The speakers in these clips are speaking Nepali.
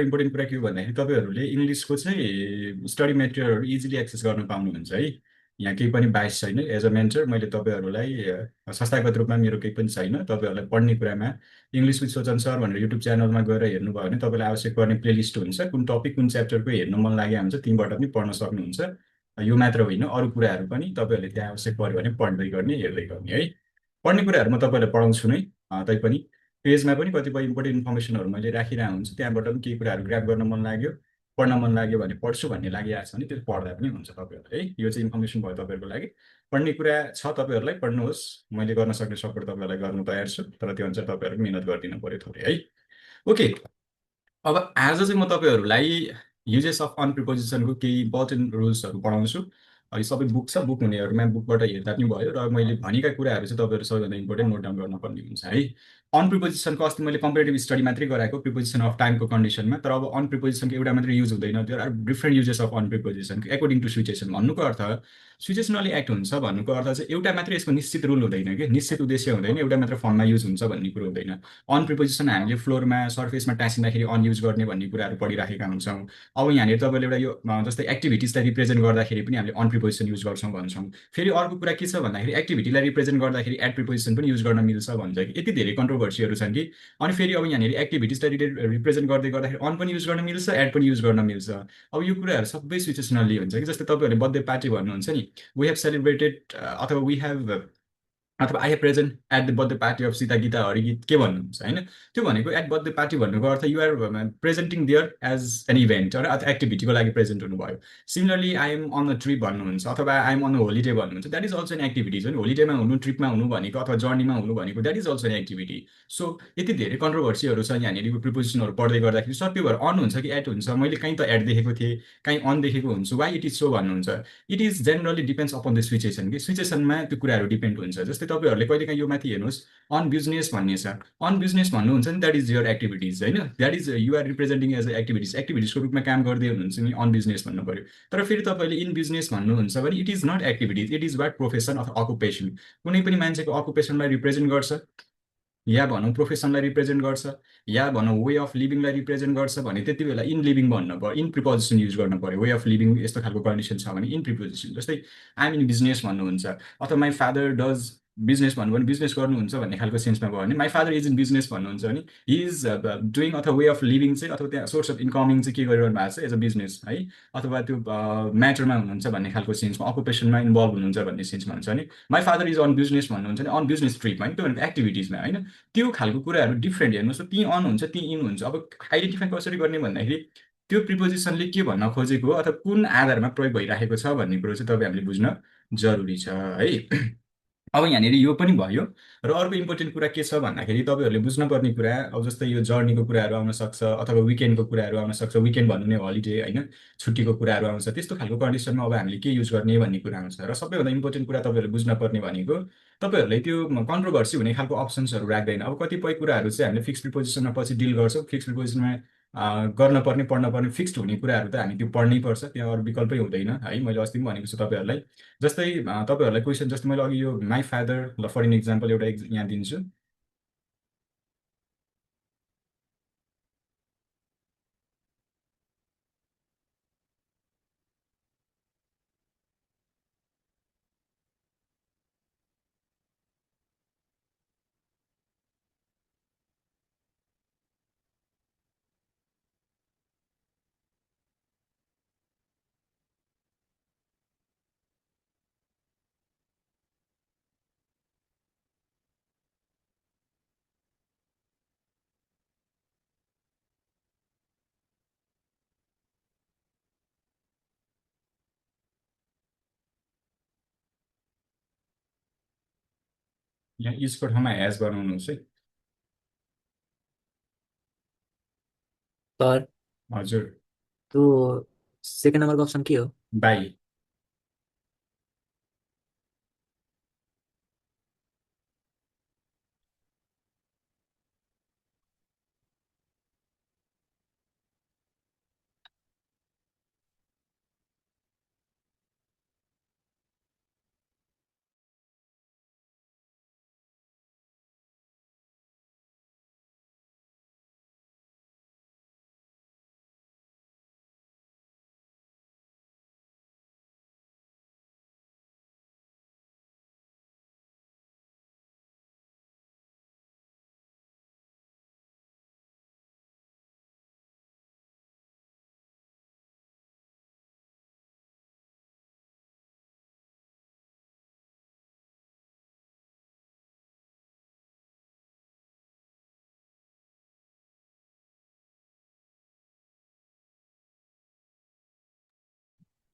इम्पोर्टेन्ट कुरा के हो भन्दाखेरि तपाईँहरूले इङ्ग्लिसको चाहिँ स्टडी मेटेरियलहरू इजिली एक्सेस गर्न पाउनुहुन्छ है। यहाँ केही पनि बाइस छैन। एज अ मेन्टर मैले तपाईँहरूलाई संस्थागत रूपमा मेरो केही पनि छैन। तपाईँहरूलाई पढ्ने कुरामा इङ्ग्लिस विथ सोचन सर भनेर युट्युब च्यानलमा गएर हेर्नुभयो भने तपाईँलाई आवश्यक पर्ने प्लेलिस्ट हुन्छ। कुन टपिक कुन च्याप्टरको हेर्नु मन लागेको हुन्छ त्यहीँबाट पनि पढ्न सक्नुहुन्छ। यो मात्र होइन, अरू कुराहरू पनि तपाईँहरूले त्यहाँ आवश्यक पऱ्यो भने पढ्दै गर्ने हेर्दै गर्ने है। पढ्ने कुराहरू म तपाईँलाई पढाउँछु नै। तैपनि पेजमा पनि कतिपय इम्पोर्टेन्ट इन्फर्मेसनहरू मैले राखिरहेको हुन्छु। त्यहाँबाट पनि केही कुराहरू ग्राफ गर्न मन लाग्यो, पढ्न मन लाग्यो भने पढ्छु भन्ने लागिरहेको छ भने त्यो पढ्दा पनि हुन्छ तपाईँहरूलाई है। यो चाहिँ इन्फर्मेसन भयो तपाईँहरूको लागि। पढ्ने कुरा छ तपाईँहरूलाई, पढ्नुहोस्। मैले गर्न सक्ने सपोर्ट तपाईँहरूलाई गर्नु तयार छु, तर त्यो अनुसार तपाईँहरू मिहिनेत गरिदिनु पऱ्यो थोरै है। ओके, अब आज चाहिँ म तपाईँहरूलाई युजेस अफ अन प्रिपोजिसनको केही इम्पोर्टेन्ट रुल्सहरू पढाउँछु। यो सबै बुक छ, बुक हुनेहरूमा बुकबाट हेर्दा पनि भयो। र मैले भनेका कुराहरू चाहिँ तपाईँहरू सबैभन्दा इम्पोर्टेन्ट नोट डाउन गर्नुपर्ने हुन्छ है। अन प्रिपोजिसनको अस्ति मैले कम्पेरेटिभ स्टडी मात्रै गराएको प्रिपोजिसन अफ टाइमको कन्डिसनमा, तर अब अन प्रिपोजिसनको एउटा मात्रै युज हुँदैन। त्यो are different uses of on preposition according to situation. भन्नुको अर्थ सिचुएसनली एक्ट हुन्छ भन्नुको अर्थ चाहिँ एउटा मात्रै यसको निश्चित रुल हुँदैन कि निश्चित उद्देश्य हुँदैन, एउटा मात्र फर्ममा युज हुन्छ भन्ने कुरो हुँदैन। अन प्रिपोजिसन हामीले फ्लोरमा सर्फेसमा टाँसिँदाखेरि अन युज गर्ने भन्ने कुराहरू पढिराखेका हुन्छौँ। अब यहाँनिर तपाईँले एउटा यो जस्तै एक्टिभिटिजलाई रिप्रेजेन्ट गर्दाखेरि पनि हामीले अन प्रिपोजिसन युज गर्छौँ भन्छौँ। फेरि अर्को कुरा के छ भन्दाखेरि एक्टिभिटीलाई रिप्रेजेन्ट गर्दाखेरि एड प्रिपोजिसन पनि युज गर्न मिल्छ भन्छ कि यति धेरै कन्ट्रोभर्सीहरू छन् कि। अनि फेरि अब यहाँनिर एक्टिभिटिजलाई रिप्रेजेन्ट गर्दै गर्दाखेरि अन पनि युज गर्न मिल्छ, एड पनि युज गर्न मिल्छ। अब यो कुराहरू सबै सिचुएसनली हुन्छ कि। जस्तै तपाईँहरूले बर्थडे पार्टी भन्नुहुन्छ नि, वी हेभ सेलिब्रेटेड अथवा वी हेभ अथवा I have present at the birthday party of Sita Gita Harigit के भन्नुहुन्छ होइन। त्यो भनेको एट बर्थडे पार्टी भन्नुको अर्थ you're presenting there as an event र अथवा एक्टिभिटीको लागि प्रेजेन्ट हुनुभयो। Similarly I am on a trip भन्नुहुन्छ अथवा I am on a holiday भन्नुहुन्छ, that is also an activity हो नि। होलिडेमा हुनु, ट्रिपमा हुनु भनेको अथवा जर्नीमा हुनु भनेको that is also an activity. So यति धेरै कन्ट्रोभर्सीहरू छ यहाँनिर प्रिपोजिसनहरू पढ्दै गर्दाखेरि। सर त्यो भएर अन हुन्छ कि एड हुन्छ, मैले कहीँ त एड देखेको थिएँ, कहीँ अन देखेको हुन्छु, वाइ इट इज सो भन्नुहुन्छ। It is generally depends upon the situation कि सिचुएसनमा त्यो कुराहरू डिपेन्ड हुन्छ। जस्तै तपाईँहरूले कहिलेकाहीँ यो माथि हेर्नुहोस्, अन बिजनेस भन्ने छ। अन बिजनेस भन्नुहुन्छ नि द्याट इज यर एक्टिभिटिज होइन, that is you're representing as a activities. एक्टिभिटिजको रूपमा काम गर्दै हुनुहुन्छ नि अन बिजनेस भन्नु पऱ्यो। तर फेरि तपाईँले इन बिजनेस भन्नुहुन्छ भने it is not activities, it is what profession अथवा अकुपेसन। कुनै पनि मान्छेको अकुपेसनलाई रिप्रेजेन्ट गर्छ, या भनौँ प्रोफेसनलाई रिप्रेजेन्ट गर्छ, या भनौँ वे अफ लिभिङलाई रिप्रेजेन्ट गर्छ भने त्यति बेला इन लिभिङ भन्नु पऱ्यो, इन प्रिपोजिसन युज गर्नु पऱ्यो। वे अफ लिभिङ यस्तो खालको कन्डिसन छ भने इन प्रिपोजिसन। जस्तै आइएम इन बिजनेस भन्नुहुन्छ अथवा माई फादर डज बिजनेस भन्नु भने बिजनेस गर्नुहुन्छ भन्ने खालको सेन्समा भयो भने, my father is in business भन्नुहुन्छ भने हि इज डुइङ अथवा वे अफ लिभिङ चाहिँ अथवा त्यहाँ सोर्स अफ इन्कमिङ चाहिँ के गरिरहनु भएको छ एज अ बिजनेस है। अथवा त्यो म्याटरमा हुनुहुन्छ भन्ने खालको सेन्समा, अकुपेसनमा इन्भल्भ हुनुहुन्छ भन्ने सेन्समा हुन्छ भने my father is on business भन्नुहुन्छ भने अन बिजनेस ट्रिपमा होइन, त्यो भनेको एक्टिभिटिजमा होइन। त्यो खालको कुराहरू डिफ्रेन्ट हेर्नुहोस्, ती अन हुन्छ ती इन हुन्छ। अब आइडेन्टिफाई कसरी गर्ने भन्दाखेरि त्यो प्रिपोजिसनले के भन्न खोजेको हो अथवा कुन आधारमा प्रयोग भइरहेको छ भन्ने कुरो चाहिँ तपाईँ हामीले बुझ्न जरुरी छ है। अब यहाँनिर यो पनि भयो। र अर्को इम्पोर्टेन्ट कुरा के छ भन्दाखेरि तपाईँहरूले बुझ्नुपर्ने कुरा, अब जस्तै यो जर्नीको कुराहरू आउन सक्छ अथवा विकेन्डको कुराहरू आउन सक्छ। विकेन्ड भन्नु नै हलिडे होइन, छुट्टीको कुराहरू आउँछ। त्यस्तो खालको कन्डिसनमा अब हामीले के युज गर्ने भन्ने कुरा आउँछ। र सबैभन्दा इम्पोर्टेन्ट कुरा तपाईँहरूले बुझ्नुपर्ने भनेको तपाईँहरूले त्यो कन्ट्रोभर्सी हुने खालको अप्सन्सहरू राख्दैन। अब कतिपय कुराहरू चाहिँ हामीले फिक्स प्रिपोजिसनमा पछि डिल गर्छौँ। फिक्स प्रिपोजिसनमा गर्न पर्ने पढ्न पर्ने फिक्स्ड हुने कुराहरू त हामी त्यो पढ्नै पर्छ, त्यहाँ अरू विकल्पै हुँदैन है। मैले अस्ति पनि भनेको छु तपाईँहरूलाई। जस्तै तपाईँहरूलाई क्वेसन, जस्तै मैले अघि यो माई फादर ल फर इन इक्जाम्पल एउटा यहाँ दिन्छु। यहाँ इजको ठाउँमा हेज बनाउनुहोस् है। सर, हजुर। तो सेकेन्ड नम्बरको अप्सन के हो? By.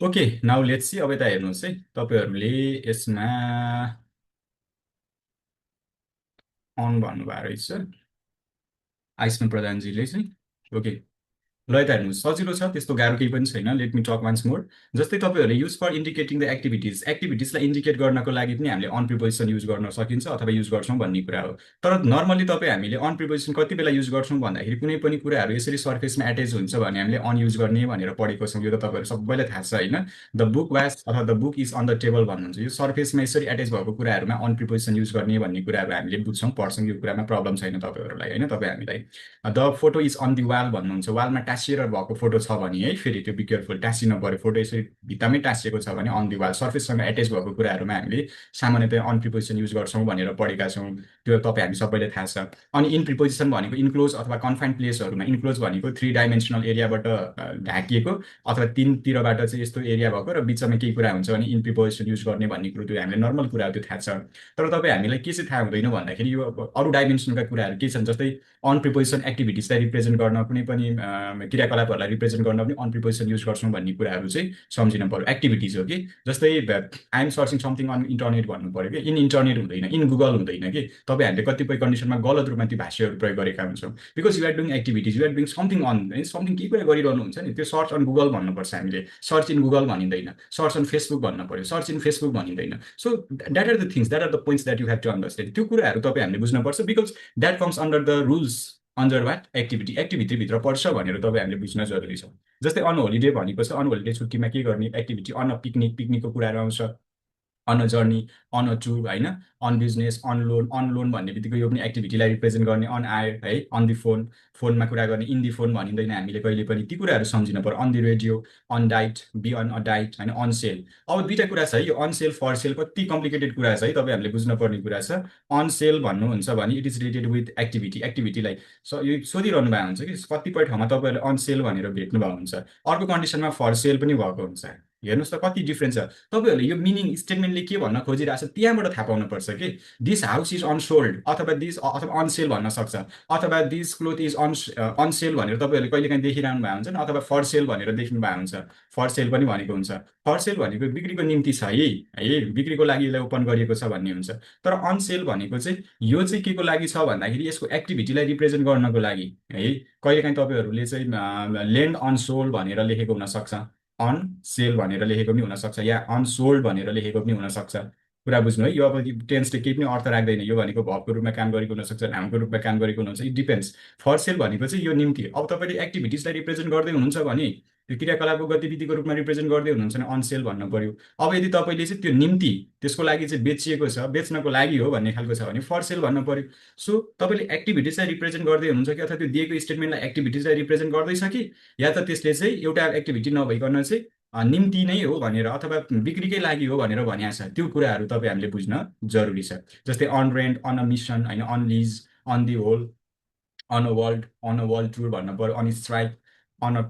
Okay, now let's see. अब यता हेर्नुहोस् है, तपाईँहरूले यसमा अन भन्नुभएको रहेछ आयुष्मान प्रधानजीले चाहिँ। ओके, ल यता हेर्नुहोस्, सजिलो छ, त्यस्तो गाह्रो केही पनि छैन। Let me talk once more. जस्तै तपाईँहरूले use for indicating the activities, एक्टिभिटिजलाई इन्डिकेट गर्नको लागि पनि हामीले अन प्रिपोजिसन युज गर्न सकिन्छ अथवा युज गर्छौँ भन्ने कुरा हो। तर नर्मली तपाईँ हामीले अन प्रिपोजिसन कति बेला युज गर्छौँ भन्दाखेरि कुनै पनि कुराहरू यसरी सर्फेसमा एट्याच हुन्छ भने हामीले अन युज गर्ने भनेर पढेको छौँ। यो त तपाईँहरू सबैलाई थाहा छ होइन। द बुक वाज अथवा the book is on the table भन्नुहुन्छ, यो सर्फेसमा यसरी एट्याच भएको कुराहरूमा अन प्रिपोजिसन युज गर्ने भन्ने कुराहरू हामीले बुझ्छौँ, पढ्छौँ। यो कुरामा प्रब्लम छैन तपाईँहरूलाई होइन, तपाईँ हामीलाई। The photo is on the wall भन्नुहुन्छ, वालमा टाँसिएर भएको फोटो छ भने है, फेरि त्यो बी केयरफुल, टाँसिनु पऱ्यो। फोटो यसरी भित्तामै टाँसिएको छ भने अन दि वाल, सर्फेससँग एट्याच भएको कुराहरूमा हामीले सामान्यतया अन प्रिपोजिसन युज गर्छौँ भनेर पढेका छौँ। त्यो तपाईँ हामी सबैलाई थाहा छ। अनि इन प्रिपोजिसन भनेको इन्क्लोज अथवा कन्फाइन्ड प्लेसहरूमा, इन्क्लोज भनेको 3 डाइमेन्सनल एरियाबाट ढाकिएको अथवा तिनतिरबाट चाहिँ यस्तो एरिया भएको र बिचमा केही कुरा हुन्छ भने इन प्रिपोजिसन युज गर्ने भन्ने कुरो त्यो हामीले नर्मल कुरा हो, त्यो थाहा छ। तर तपाईँ हामीलाई के चाहिँ थाहा हुँदैन भन्दाखेरि यो अरू डाइमेन्सनका कुराहरू के छन्, जस्तै अन प्रिपोजिसन एक्टिभिटिजलाई रिप्रेजेन्ट गर्न, कुनै पनि क्रियाकलापहरूलाई रिप्रेजेन्ट गर्न पनि अन प्रिपोजिसन युज गर्छौँ भन्ने कुराहरू चाहिँ सम्झिनु पऱ्यो। एक्टिभिटिज हो कि, जस्तै I am searching something on internet भन्नु पऱ्यो कि, इन इन्टरनेट हुँदैन, इन गुगल हुँदैन कि। तपाईँ हामीले कतिपय कन्डिसनमा गलत रूपमा ती भाष्यहरू प्रयोग गरेका हुन्छौँ। Because you are doing activities, you are doing something on, something केही कुरा गरिरहनु हुन्छ नि, त्यो सर्च अन गुगल भन्नुपर्छ हामीले। सर्च इन गुगल भनिँदैन, सर्च अन फेसबुक भन्नु पऱ्यो, सर्च इन फेसबुक भनिँदैन। So that are the things, that are the points that you have to understand. त्यो कुराहरू तपाईँ हामीले बुझ्नुपर्छ, because that comes under the rules under what activity, एक्टिभिटीभित्र पर्छ भनेर तपाईँ हामीले बुझ्न जरुरी छ। जस्तै अन होलिडे भनेको छ, अन होलिडे छुट्टीमा के गर्ने एक्टिभिटी, अन अ पिकनिक, पिकनिकको कुराहरू आउँछ। On a journey, on a tour होइन, अन बिजनेस, अन लोन भन्ने बित्तिकै यो पनि एक्टिभिटीलाई रिप्रेजेन्ट गर्ने। अन आयर है, अन दि फोन, फोनमा कुरा गर्ने, इन दि फोन भनिँदैन हामीले कहिले पनि। ती कुराहरू सम्झिनु पर्यो। On the radio, on diet, B on a diet होइन, अन सेल। अब दुईवटा कुरा छ है, यो अन सेल फर सेल कति कम्प्लिकेटेड कुरा छ है, तपाईँ हामीले बुझ्नुपर्ने कुरा छ। अन सेल भन्नुहुन्छ भने it is related with activity, एक्टिभिटीलाई यो सोधिरहनु भएको हुन्छ कि कतिपय ठाउँमा तपाईँहरूले अन सेल भनेर भेट्नु भएको हुन्छ, अर्को कन्डिसनमा फर सेल पनि भएको हुन्छ। हेर्नुहोस् त कति डिफ्रेन्स छ। तपाईँहरूले यो मिनिङ स्टेटमेन्टले के भन्न खोजिरहेको छ त्यहाँबाट थाहा पाउनुपर्छ कि दिस हाउस इज अनसोल्ड अथवा दिस अथवा अनसेल भन्न सक्छ, अथवा दिस क्लोथ इज अनसेल भनेर तपाईँहरूले कहिलेकाहीँ देखिरहनु भएको हुन्छ नि, अथवा फर सेल भनेर देख्नु भएको हुन्छ। फर सेल पनि भनेको हुन्छ, फर सेल भनेको बिक्रीको निम्ति छ है, बिक्रीको लागि यसलाई ओपन गरिएको छ भन्ने हुन्छ। तर अनसेल भनेको चाहिँ यो चाहिँ के को लागि छ भन्दाखेरि यसको एक्टिभिटीलाई रिप्रेजेन्ट गर्नको लागि है। कहिलेकाहीँ तपाईँहरूले चाहिँ लेन्ड अनसोल्ड भनेर लेखेको हुनसक्छ, अन सेल भनेर लेखेको पनि हुनसक्छ, या अनसोल्ड भनेर लेखेको पनि हुनसक्छ। कुरा बुझ्नु है, यो अब टेन्सले केही पनि अर्थ राख्दैन। यो भनेको भबको रूपमा काम गरेको हुनसक्छ, नामको रूपमा काम गरेको हुनसक्छ, इट डिपेन्ड्स। फर सेल भनेको चाहिँ यो निम्ति, अब तपाईँले एक्टिभिटिजलाई रिप्रेजेन्ट गर्दै हुनुहुन्छ भने, त्यो क्रियाकलापको गतिविधिको रूपमा रिप्रेजेन्ट गर्दै हुनुहुन्छ भने अनसेल भन्नु पर्यो। अब यदि तपाईँले चाहिँ त्यो निम्ति, त्यसको लागि चाहिँ बेचिएको छ, बेच्नको लागि हो भन्ने खालको छ भने फर सेल भन्नु पर्यो। सो तपाईँले एक्टिभिटिजलाई रिप्रेजेन्ट गर्दै हुनुहुन्छ कि, अथवा त्यो दिएको स्टेटमेन्टलाई एक्टिभिटिजलाई रिप्रेजेन्ट गर्दैछ कि, या त त्यसले चाहिँ एउटा एक्टिभिटी नभइकन चाहिँ निम्ति नै हो भनेर अथवा बिक्रीकै लागि हो भनेर भनिएको छ। त्यो कुराहरू तपाईँ हामीले बुझ्न जरुरी छ। जस्तै on rent, on a mission होइन, on lease, on the whole, on a world tour भन्नु पर्यो, on strike, on a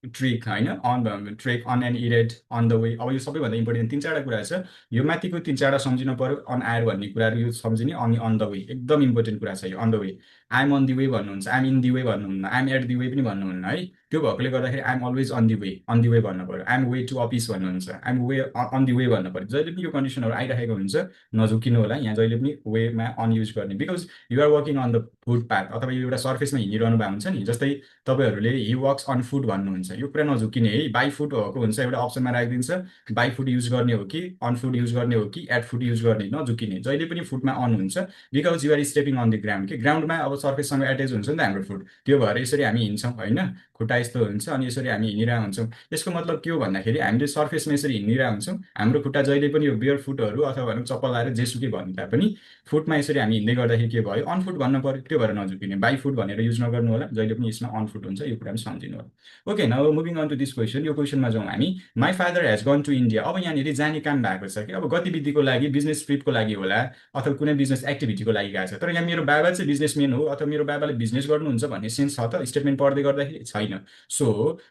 trick होइन, on trek, on an errand, on the way. अब यो सबैभन्दा इम्पोर्टेन्ट तिन चारवटा कुरा छ, यो माथिको तिन चारवटा सम्झिनु पर्यो। अन आयर भन्ने कुराहरू यो सम्झिने, अनि अन द वे एकदम इम्पोर्टेन्ट कुरा छ यो, on the way. I'm on the way भन्नुहुन्छ, आइएम इन दि वे भन्नुहुन्न, आइएम एट दि वे पनि भन्नुहुन्न है। त्यो भएकोले गर्दाखेरि I'm always on the way, on the way भन्नु पर्यो। आइएम वे टु अफिस भन्नुहुन्छ, I'm way on the way भन्नु पर्यो। जहिले पनि यो कन्डिसनहरू आइरहेको हुन्छ, नझुकिनु होला यहाँ, जहिले पनि वेमा अन युज गर्ने। Because you're working on the footpath, अथवा यो एउटा सर्फेसमा हिँडिरहनु भएको हुन्छ नि। जस्तै तपाईँहरूले हि वर्क्स अन फुट भन्नुहुन्छ, यो कुरा नझुकिने है। बाई फुट भएको हुन्छ, एउटा अप्सनमा राखिदिन्छ, बाई फुट युज गर्ने हो कि अन फुट युज गर्ने हो कि एट फुट युज गर्ने, नझुकिने। जहिले पनि फुटमा अन हुन्छ, because you're stepping on the ground कि ग्राउन्डमा अब सर्फेससँग एट्याच हुन्छ नि त हाम्रो फुट, त्यो भएर यसरी हामी हिँड्छौँ होइन, खुट्टा यस्तो हुन्छ अनि यसरी हामी हिँडिरहेको हुन्छौँ। यसको मतलब के हो भन्दाखेरि हामीले सर्फेसमा यसरी हिँडिरहेको हुन्छौँ, हाम्रो खुट्टा जहिले पनि यो बियर फुटहरू अथवा भनौँ चप्पल लाएर जेसुकै भन्नु तापनि फुटमा यसरी हामी हिँड्दै गर्दाखेरि के भयो, अन फुट भन्नु पर्यो। त्यो भएर नझुकिने, बाई फुट भनेर युज नगर्नु होला, जहिले पनि यसमा अन फुट हुन्छ, यो कुरा पनि सम्झिनु होला। Okay, now moving on to this question. यो क्वेसनमा जाउँ हामी। My father has gone to India. अब यहाँनिर जाने काम भएको छ कि, अब गतिविधिको लागि, बिजनेस ट्रिपको लागि होला अथवा कुनै बिजनेस एक्टिभिटीको लागि गएको छ। तर यहाँ मेरो बाबा चाहिँ बिजनेसम्यान हो अथवा मेरो बाबाले बिजनेस गर्नुहुन्छ भन्ने सेन्स छ त स्टेटमेन्ट पढ्दै गर्दाखेरि? छैन। सो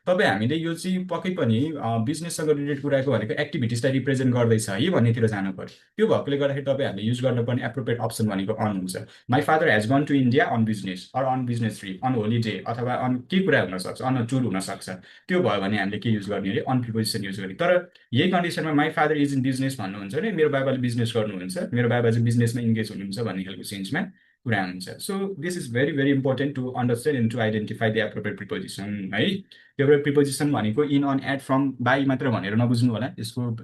तपाईँ हामीले यो चाहिँ पक्कै पनि बिजनेससँग रिलेटेड कुराको भनेको एक्टिभिटिजलाई रिप्रेजेन्ट गर्दैछ है भन्नेतिर जानु पर्यो। त्यो भएकोले गर्दाखेरि तपाईँहरूले युज गर्नुपर्ने एप्रोप्रिएट अप्सन भनेको अन हुन्छ। My father has gone to India on business or on business trip on holiday अथवा अन केही कुरा हुनसक्छ, अन अ टुर हुनसक्छ। त्यो भयो भने हामीले के युज गर्ने अरे अन प्रिपोजिसन युज गर्ने। तर यही कन्डिसनमा my father is in business भन्नुहुन्छ भने मेरो बाबाले बिजनेस गर्नुहुन्छ, मेरो बाबा चाहिँ बिजनेसमा इन्गेज हुनुहुन्छ भन्ने खालको सेन्समा कुरा हुन्छ। So this is very very important to understand and to identify the appropriate preposition है। एप्रोप्रिएट प्रिपोजिसन भनेको in on at from by मात्र भनेर नबुझ्नु होला। यसको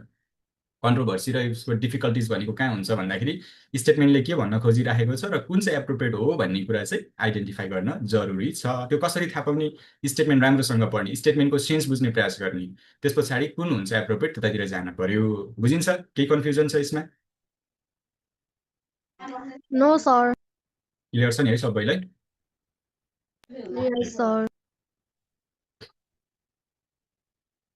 कन्ट्रोभर्सी र यसको डिफिकल्टिज भनेको कहाँ हुन्छ भन्दाखेरि स्टेटमेन्टले के भन्न खोजिराखेको छ र कुन चाहिँ एप्रोप्रिएट हो भन्ने कुरा चाहिँ आइडेन्टिफाई गर्न जरुरी छ। त्यो कसरी थाहा पाउने? स्टेटमेन्ट राम्रोसँग पढ्ने, स्टेटमेन्टको सेन्स बुझ्ने प्रयास गर्ने, त्यस पछाडि कुन हुन्छ एप्रोप्रिएट त्यतातिर जान पर्यो। बुझिन्छ? केही कन्फ्युजन छ यसमा? No sir. क्लियर छ नि है सबैलाई? यस सर।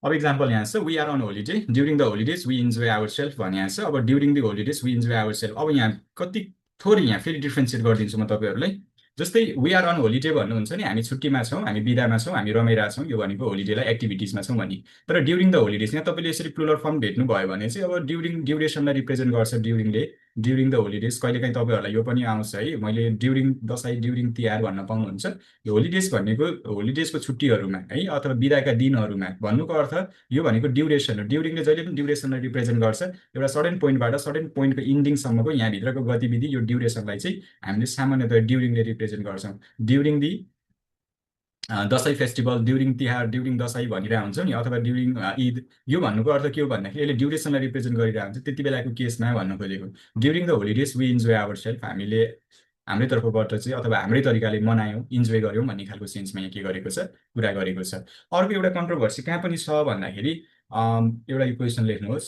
अब इक्जाम्पल यहाँ छ, we are on holiday during the holidays we enjoy our self भने यहाँ छ। अब during the holidays we enjoy our self, अब यहाँ कति थोरै यहाँ फेरि डिफ्रेन्सिएट गरिदिन्छु म तपाईँहरूलाई। जस्तै वी आर अन होलिडे भन्नुहुन्छ नि, हामी छुट्टीमा छौँ, हामी बिदामा छौँ, हामी रमाइरहेको छौँ, यो भनेको होलिडेलाई एक्टिभिटिजमा छौँ भने। तर ड्युरिङ द होलिडेज यहाँ तपाईँले यसरी प्लुरल फर्म भेट्नुभयो भने चाहिँ अब ड्युरिङ ड्युरेसनलाई रिप्रेजेन्ट गर्छ ड्युरिङले। ड्युरिङ द होलिडेज कहिलेकाहीँ तपाईँहरूलाई यो पनि आउँछ है, मैले ड्युरिङ दसैँ ड्युरिङ तिहार भन्न पाउनुहुन्छ। यो होलिडेज भनेको होलिडेजको छुट्टीहरूमा है अथवा बिदाका दिनहरूमा भन्नुको अर्थ यो भनेको ड्युरेसन हो। ड्युरिङले जहिले पनि ड्युरेसनलाई रिप्रेजेन्ट गर्छ। एउटा सर्टेन पोइन्टबाट सर्टेन पोइन्टको इन्डिङसम्मको यहाँभित्रको गतिविधि यो ड्युरेसनलाई चाहिँ हामीले सामान्यतः ड्युरिङले रिप्रेजेन्ट गर्छौँ। During the Dashain festival, during Tihar, during Dashain भनिरहेको हुन्छ नि, अथवा ड्युरिङ ईद, यो भन्नुको अर्थ के हो भन्दाखेरि यसले ड्युरेसनलाई रिप्रेजेन्ट गरिरहेको हुन्छ त्यति बेलाको केसमा भन्नु खोजेको। During the holidays we enjoy our self, हामीले हाम्रै तर्फबाट चाहिँ अथवा हाम्रै तरिकाले मनायौँ, इन्जोय गऱ्यौँ भन्ने खालको सेन्समा यहाँ के गरेको छ, कुरा गरेको छ। अर्को एउटा कन्ट्रोभर्सी कहाँ पनि छ भन्दाखेरि एउटा यो क्वेसन लेख्नुहोस्।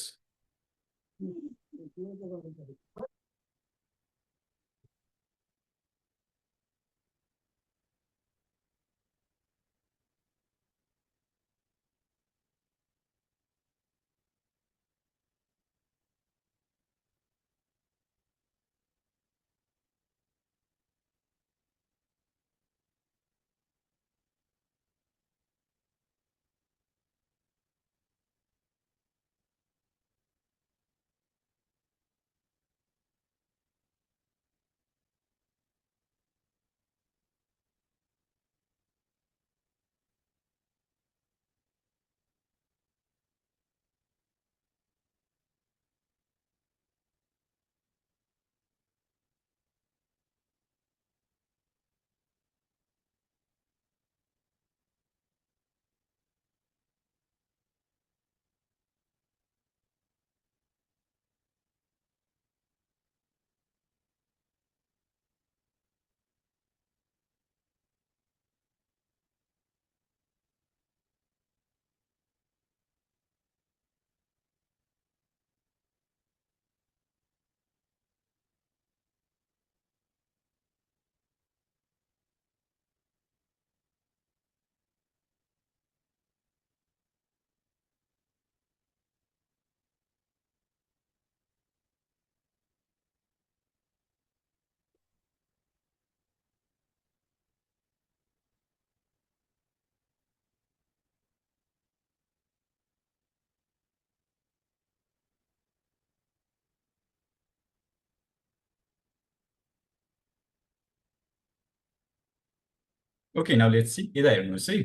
Okay now let's see. यता हेर्नुहोस् है,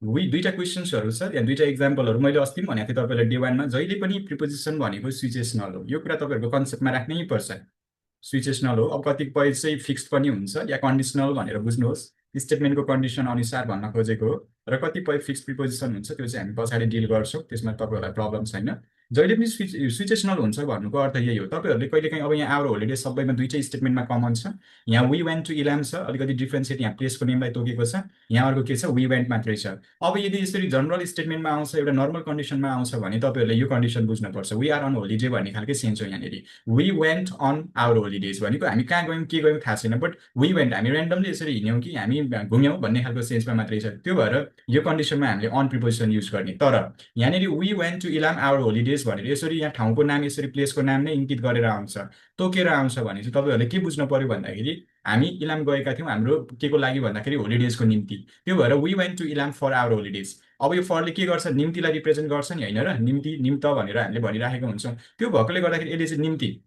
दुईवटा क्वेसन्सहरू छ, यहाँ दुईवटा इक्जाम्पलहरू मैले अस्ति पनि भनेको थिएँ तपाईँलाई डे वानमा। जहिले पनि प्रिपोजिसन भनेको स्विचेसनल हो, यो कुरा तपाईँहरूको कन्सेप्टमा राख्नै पर्छ। स्विचेसनल हो। अब कतिपय चाहिँ फिक्स्ड पनि हुन्छ या कन्डिसनल भनेर बुझ्नुहोस्, स्टेटमेन्टको कन्डिसन अनुसार भन्न खोजेको हो। र कतिपय फिक्स्ड प्रिपोजिसन हुन्छ, त्यो चाहिँ हामी पछाडि डिल गर्छौँ, त्यसमा तपाईँहरूलाई प्रब्लम छैन। जहिले पनि स्विचेसनल हुन्छ भन्नुको अर्थ यही हो। तपाईँहरूले कहिलेकाहीँ अब यहाँ आवर होलिडे सबैमा दुईटै स्टेटमेन्टमा कमन छ। यहाँ वी वेन्ट टु इलाम छ, अलिकति डिफ्रेन्सिएट यहाँ प्लेसको नेमलाई तोकेको छ, यहाँ अर्को के छ वी वेन्ट मात्रै छ। अब यदि यसरी जनरल स्टेटमेन्टमा आउँछ, एउटा नर्मल कन्डिसनमा आउँछ भने तपाईँहरूले यो कन्डिसन बुझ्नुपर्छ। वी आर अन होलिडे भन्ने खालकै सेन्स हो यहाँनिर। We went on our holidays भनेको हामी कहाँ गयौँ के गयौँ थाहा छैन, बट वी वेन्ट हामी ऱ्यान्डमली यसरी हिँड्यौँ कि हामी घुम्यौँ भन्ने खालको सेन्समा मात्रै छ। त्यो भएर यो कन्डिसनमा हामीले अन प्रिपोजिसन युज गर्ने। तर यहाँनिर we went to Ilam our holidays भनेर यसरी यहाँ ठाउँको नाम, यसरी प्लेसको नाम नै इङ्कित गरेर आउँछ, तोकेर आउँछ भने चाहिँ तपाईँहरूले के बुझ्नु पर्यो भन्दाखेरि हामी इलाम गएका थियौँ हाम्रो के को लागि भन्दाखेरि होलिडेजको निम्ति। त्यो भएर we went to Ilam for our holidays. अब यो फरले के गर्छ, निम्तिलाई रिप्रेजेन्ट गर्छ नि होइन र, निम्ति निम्त भनेर हामीले भनिराखेको हुन्छौँ। त्यो भएकोले गर्दाखेरि यसले चाहिँ निम्ति,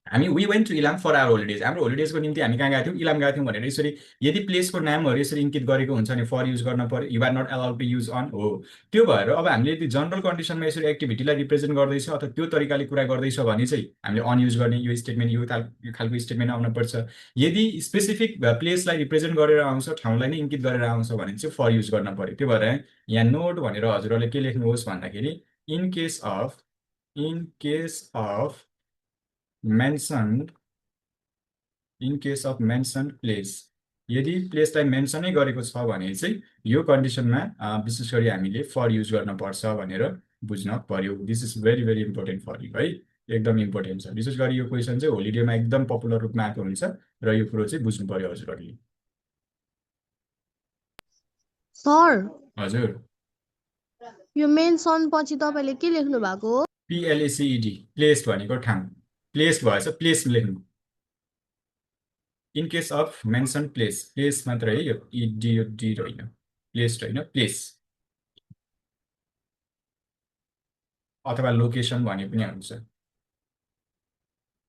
हामी we went to Ilam for our holidays, हाम्रो होलिडेजको निम्ति हामी कहाँ गएको थियौँ, इलाम गएको थियौँ भनेर यसरी यदि प्लेसको नामहरू यसरी इङ्कित गरेको हुन्छ भने फर युज गर्न पर्यो, you are not allowed to use on हो। त्यो भएर अब हामीले यदि जनरल कन्डिसनमा यसरी एक्टिभिटीलाई रिप्रेजेन्ट गर्दैछ अथवा त्यो तरिकाले कुरा गर्दैछ भने चाहिँ हामीले अन युज गर्ने यो स्टेटमेन्ट, यो खालको स्टेटमेन्ट आउन पर्छ। यदि स्पेसिफिक प्लेसलाई रिप्रेजेन्ट गरेर आउँछ, ठाउँलाई नै इङ्कित गरेर आउँछ भने चाहिँ फर युज गर्न पर्यो। त्यो भएर यहाँ नोट भनेर हजुरहरूले के लेख्नुहोस् भन्दाखेरि in case of mentioned, in case of mention place, यदि प्लेसलाई मेन्सनै गरेको छ भने चाहिँ यो कन्डिसनमा विशेष गरी हामीले फर युज गर्न पर्छ भनेर बुझ्न पर्यो। This is very very important for you है, एकदम इम्पोर्टेन्ट छ। विशेष गरी यो क्वेसन चाहिँ होलिडेमा एकदम पपुलर रूपमा आएको हुन्छ र यो कुरो चाहिँ बुझ्नु पर्यो हजुरहरूले। सर हजुर, यो मेन्सन पछि तपाईँले के लेख्नु भएको हो? पिएलएसिइडी, प्लेस भनेको ठाउँ, प्लेस भएछ प्लेस लेख्नु। In case of mention place, place मात्र है यो, इडी यो डी होइन, प्लेस होइन, प्लेस अथवा लोकेसन भने पनि हुन्छ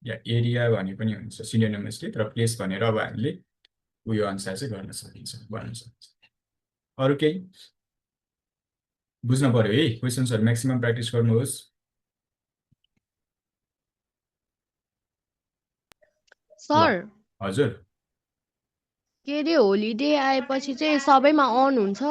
या एरिया भने पनि हुन्छ सिनोनिमसली, तर प्लेस भनेर अब हामीले उयो अनुसार चाहिँ गर्न सकिन्छ, भन्न सकिन्छ। अरू केही बुझ्न पर्यो है, क्वेसन्सहरू म्याक्सिमम प्र्याक्टिस गर्नुहोस्। सर हजुर, के अरे होलिडे आएपछि चाहिँ सबैमा अन हुन्छ?